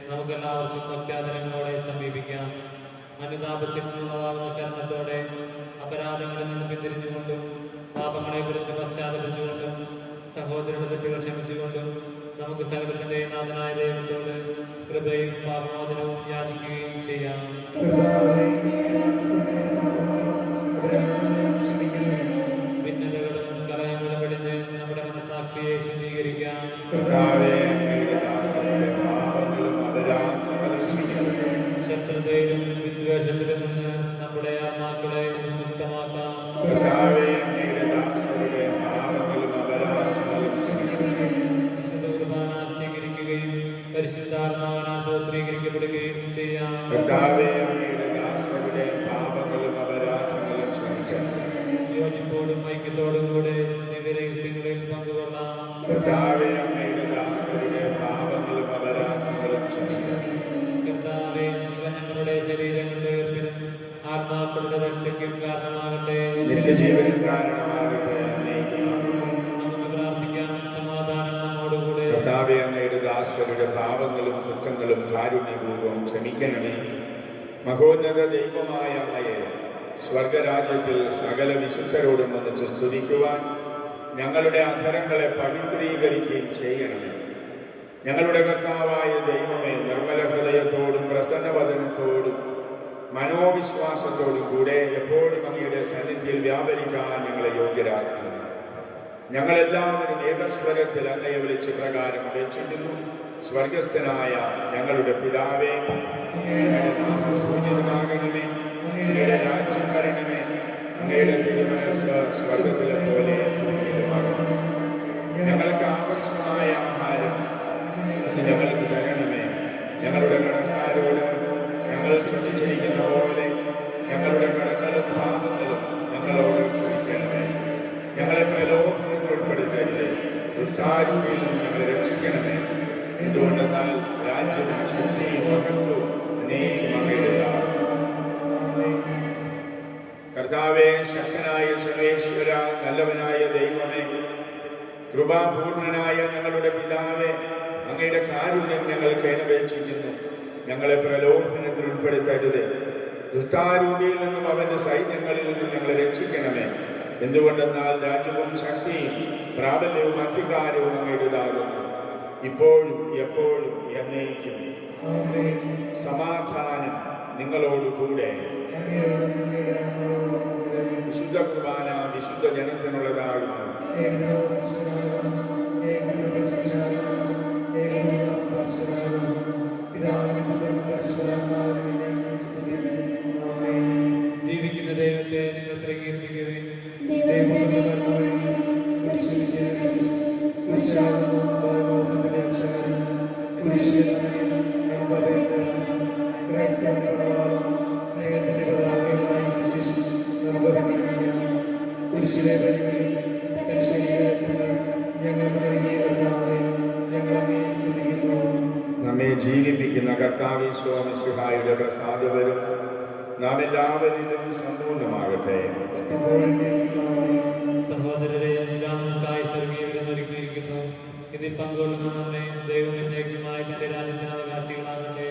നമുക്കെല്ലാവർക്കും ഭക്ത്യാദരങ്ങളോടെ സമീപിക്കാം. അനുതാപത്തിൽ നിന്നുള്ളതാകുന്ന ശരണത്തോടെ അപരാധങ്ങളിൽ നിന്ന് പിന്തിരിഞ്ഞുകൊണ്ടും പാപങ്ങളെക്കുറിച്ച് പശ്ചാത്തപിച്ചുകൊണ്ടും സഹോദരരുടെ തെറ്റുകൾ ക്ഷമിച്ചുകൊണ്ടും നമുക്ക് സകലത്തിന്റെ നാഥനായ ദൈവത്തോട് കൃപയും പാപമോചനവും യാചിക്കുകയും ചെയ്യാം. ഭിന്നതകളും കലഹങ്ങളും വെടിഞ്ഞ് നമ്മുടെ മനസ്സാക്ഷിയെ ശുദ്ധീകരിക്കാം. ശത്രുതയിലും വിദ്വേഷത്തിലും നിന്ന് നമ്മുടെ ആത്മാക്കളെ മുക്തമാക്കാം. വിശുദ്ധ കുർബാന സ്വീകരിക്കുകയും പരിശുദ്ധാത്മാവിനാൽ പൗത്രീകരിക്കപ്പെടുകയും ചെയ്യാം. യോജിപ്പോടും ഐക്യത്തോടും കൂടെ ദിവ്യരഹസ്യങ്ങളിൽ പങ്കുകൊള്ളാം. കർത്താവേ, ഇവ ഞങ്ങളുടെ ശരീരങ്ങളുടെ ഉയർപ്പിനും ആത്മാക്കളുടെ രക്ഷയ്ക്കും കാരണമാകട്ടെ. നിത്യജീവനും കാരണമാകട്ടെ. നമുക്ക് പ്രാർത്ഥിക്കാം. സമാധാനം നമ്മോടുകൂടെ. കർത്താവേ, അങ്ങയുടെ ദാസരുടെ പാപങ്ങളും കുറ്റങ്ങളും കാരുണ്യപൂർവ്വം ക്ഷമിക്കണമേ. മഹോന്നത ദൈവമായ അങ്ങയെ സ്വർഗരാജ്യത്തിൽ സകല വിശുദ്ധരോടും ഒന്നിച്ച് സ്തുതിക്കുവാൻ ഞങ്ങളുടെ അധരങ്ങളെ പവിത്രീകരിക്കുകയും ചെയ്യണമേ. ഞങ്ങളുടെ കർത്താവായ ദൈവമേ, നിർമ്മല ഹൃദയത്തോടും പ്രസന്നവദനത്തോടും മനോവിശ്വാസത്തോടും കൂടെ എപ്പോഴും അങ്ങയുടെ സന്നിധിയിൽ വ്യാപരിക്കാൻ ഞങ്ങളെ യോഗ്യരാക്കുന്നു. ഞങ്ങളെല്ലാവരും ഏകസ്വരത്തിൽ അങ്ങയെ വിളിച്ച് പ്രകാരം അപേക്ഷിക്കുന്നു. സ്വർഗസ്ഥനായ ഞങ്ങളുടെ പിതാവേ, അങ്ങയുടെ നാമം പൂജിതമാകണമേ. അങ്ങയുടെ രാജ്യം വരണമേ. അങ്ങയുടെ തിരുമനസ്സ് സ്വർഗത്തിലെ പോലെ ഭൂമിയിലുമാകണമേ. ഞങ്ങൾക്ക് ആവശ്യമായ ആഹാരം ഞങ്ങൾക്ക് തരണമേ. ഞങ്ങളുടെ കടക്കാരോട് ഞങ്ങൾ ക്ഷമിച്ചിരിക്കുന്ന പോലെ ഞങ്ങളുടെ കടങ്ങളും പാപങ്ങളും ഞങ്ങളോട് ക്ഷമിക്കണമേ. ദുഷ്ടാരൂപിയിൽ നിന്ന് ഞങ്ങളെ രക്ഷിക്കണമേ. എന്തുകൊണ്ടെന്നാൽ രാജ്യവും ശക്തിയും മഹത്വവും എന്നേക്കും അങ്ങയുടേതാണ്. കർത്താവേ, ശക്തനായ സർവേശ്വര, നല്ലവനായ ദൈവമേ, കൃപാപൂർണനായ ഞങ്ങളുടെ പിതാവേ, അങ്ങയുടെ കാരുണ്യം ഞങ്ങൾ കേണപേക്ഷിക്കുന്നു. ഞങ്ങളെ പ്രലോഭനത്തിൽ ഉൾപ്പെടുത്തരുതേ. ദുഷ്ടാരൂപിയിൽ നിന്നും അവന്റെ സൈന്യങ്ങളിൽ നിന്നും ഞങ്ങളെ രക്ഷിക്കണമേ. എന്തുകൊണ്ടെന്നാൽ രാജ്യവും ശക്തിയും പ്രാബല്യവും അധികാരവും അങ്ങയുടേതാകുന്നു, ഇപ്പോഴും എപ്പോഴും എന്നേക്കും. സമാധാനം നിങ്ങളോട് കൂടെ. വിശുദ്ധ കുർബാന വിശുദ്ധ ജനത്തിനുള്ളതാകുന്നു. ജീവിക്കുന്ന ദൈവത്തെ നിങ്ങൾ പ്രകീർത്തിക്കുകയും നമ്മെ ജീവിപ്പിക്കുന്ന കർത്താവീശോ മിശിഹായുടെ പ്രസാദവരും നാം എല്ലാവരിലും സമ്പൂർണ്ണമാകട്ടെ. സഹോദരരെ, ഇതാ നമുക്കായി സ്വർഗീയ വിരുന്നൊരുക്കിയിരിക്കുന്നു. ഇതിൽ പങ്കുകൊള്ളുന്ന നമ്മെ ദൈവം എന്നേക്കുമായി തന്റെ രാജ്യത്തിന് അവകാശികളാകട്ടെ.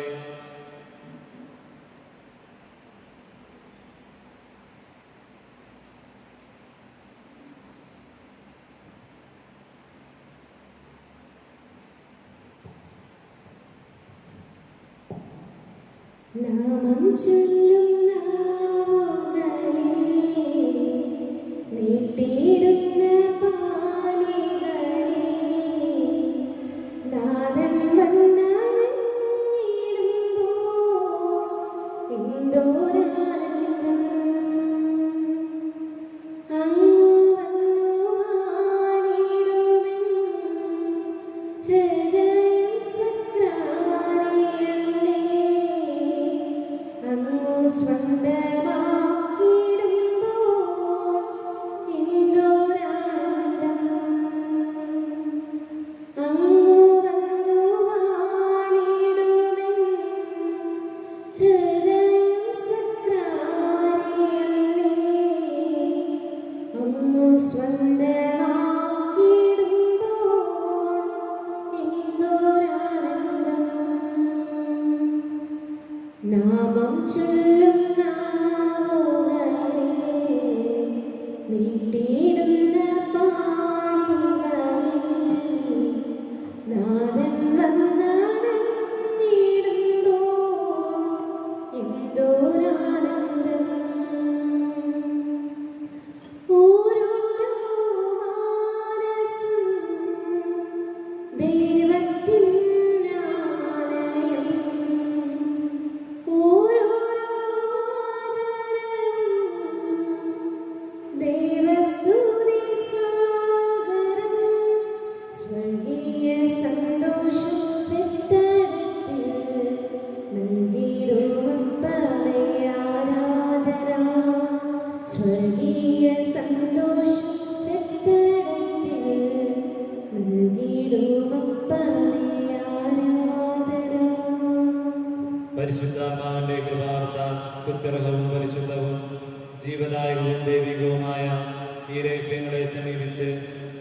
നാമം ചൊല്ലും നാവുകളിൽ നീട്ടിയിടുന്ന പാണികളിൽ നാദം വന്നണഞ്ഞിടുമ്പോൾ എന്തോരാനന്ദം. അങ്ങു വന്നു വാണിടുമെൻ ഹൃദയം സക്രാരിയല്ലേ. അങ്ങു സ്വന്തമാക്കിയിടുമ്പോൾ എന്തോരാനന്ദം. അങ്ങു വന്നു വാണിടുമെൻ ഹൃദയം സക്രാരിയല്ലേ. അങ്ങു സ്വന്തമാക്കിയിടുമ്പോൾ എന്തോരാനന്ദം. നാമം ചൊല്ലും നാവുകളിൽ നീട്ടിയിടുന്ന പാണികളിൽ നാദം വന്നണഞ്ഞിടുമ്പോൾ എന്തോരാനന്ദം. ഓരോരോ മാനസം ദൈവത്തിൻ ആലയം. ഓരോരോ ആദരവും ദൈവസ്തുതി സാഗരം. സ്വർഗീയ സന്തോഷം രക്തത്തിൽ നൽകിടുമപ്പമേ ആരാധന. സ്വർഗീയ സന്തോഷം രക്തത്തിൽ നൽകിടുമപ്പമേ ആരാധന. പരിശുദ്ധാത്മാവിന്റെ കൃപാവർത്താൽ സ്തുത്യർഹവും പരിശുദ്ധവും ജീവദായകവും ദൈവികവുമായ ഈ രഹസ്യങ്ങളെ സമീപിച്ച്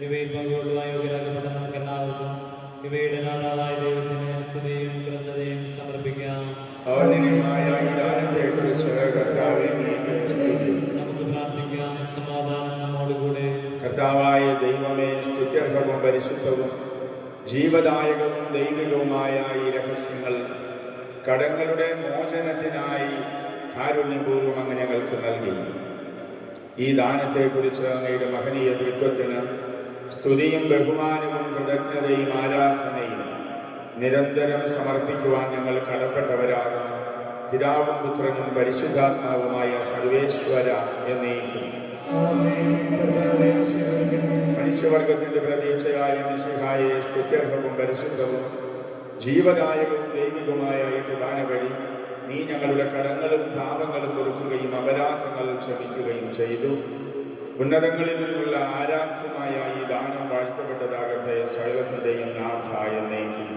ഇവയിൽ പങ്കുകൊള്ളുവാൻ യോഗ്യരാക്കപ്പെട്ട നമുക്കെല്ലാവർക്കും ഇവയുടെ നാഥാവായ ദൈവത്തിന് സ്തുതിയും കൃതജ്ഞതയും സമർപ്പിക്കാം. ഔന്നത്യമായ ഈ ദാനത്തെക്കുറിച്ച് കർത്താവേ, അങ്ങേക്ക് സ്തുതി. നമുക്ക് പ്രാർത്ഥിക്കാം. സമാധാനം നമ്മോടുകൂടെ. കർത്താവായ ദൈവമേ, സ്തുത്യർഹവും പരിശുദ്ധവും ജീവദായകവും ദൈവികവുമായ ഈ രഹസ്യങ്ങൾ കടങ്ങളുടെ മോചനത്തിനായി കാരുണ്യപൂർവ്വം അങ്ങ് ഞങ്ങൾക്ക് നൽകി. ഈ ദാനത്തെക്കുറിച്ച് അങ്ങയുടെ മഹനീയ തൃത്വത്തിന് സ്തുതിയും ബഹുമാനവും കൃതജ്ഞതയും ആരാധനയും നിരന്തരം സമർപ്പിക്കുവാൻ ഞങ്ങൾ കടപ്പെട്ടവരാകുന്നു. പിതാവും പുത്രനും പരിശുദ്ധാത്മാവുമായ സർവേശ്വര എന്നേക്കും. മനുഷ്യവർഗത്തിന്റെ പ്രതീക്ഷയായ മിശിഹായെ സ്തുത്യർഹവും പരിശുദ്ധവും ജീവദായകവും ദൈവികവുമായ ഈ കുർബാന വഴി നീ ഞങ്ങളുടെ കടങ്ങളും പാപങ്ങളും പൊറുക്കുകയും അപരാധങ്ങൾ ക്ഷമിക്കുകയും ചെയ്തു. ഉന്നതങ്ങളിൽ നിന്നുള്ള ആരാധ്യമായ ഈ ദാനം വാഴ്ത്തപ്പെട്ടതാകട്ടെ. സകലത്തിൻ്റെയും നാഥ എന്നേക്കും.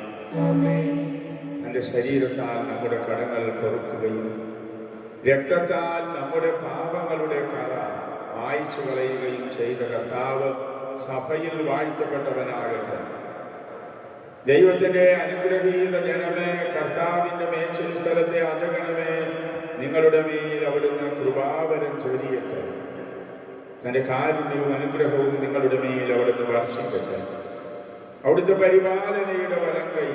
തൻ്റെ ശരീരത്താൽ നമ്മുടെ കടങ്ങൾ പൊറുക്കുകയും രക്തത്താൽ നമ്മുടെ പാപങ്ങളുടെ കറ മായ്ച്ചു കളയുകയും ചെയ്ത കർത്താവ് സഭയിൽ വാഴ്ത്തപ്പെട്ടവനാകട്ടെ. ദൈവത്തിൻ്റെ അനുഗ്രഹീത ജനമേ, കർത്താവിൻ്റെ മേച്ചിൽ സ്ഥലത്തെ അജഗണമേ, നിങ്ങളുടെ മേൽ അവിടുന്ന് കൃപാവരം ചൊരിയട്ടെ. തൻ്റെ കാരുണ്യവും അനുഗ്രഹവും നിങ്ങളുടെ മേൽ അവിടുന്ന് വർഷിക്കട്ടെ. അവിടുത്തെ പരിപാലനയുടെ വലങ്കൈ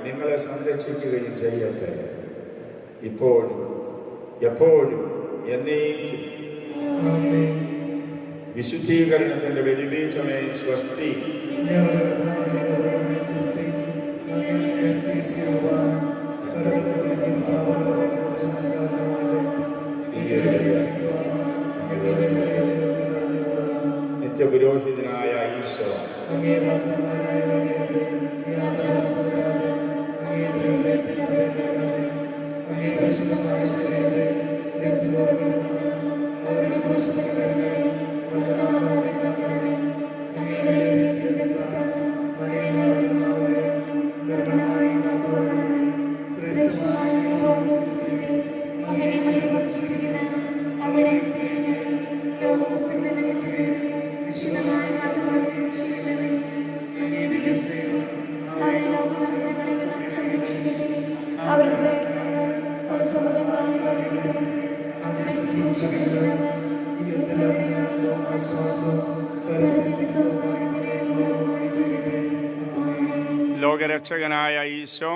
നിങ്ങളെ സംരക്ഷിക്കുകയും ചെയ്യട്ടെ. ഇപ്പോഴും എപ്പോഴും എന്നേക്കും. വിശുദ്ധീകരണത്തിന്റെ ബലിപീഠമേ സ്വസ്തി. നിത്യപുരോഹിതനായ ഈശോ, ലോകരക്ഷകനായ ഈശോ,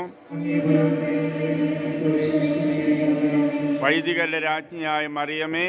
വൈദികരുടെ രാജ്ഞിയായ മറിയമേ,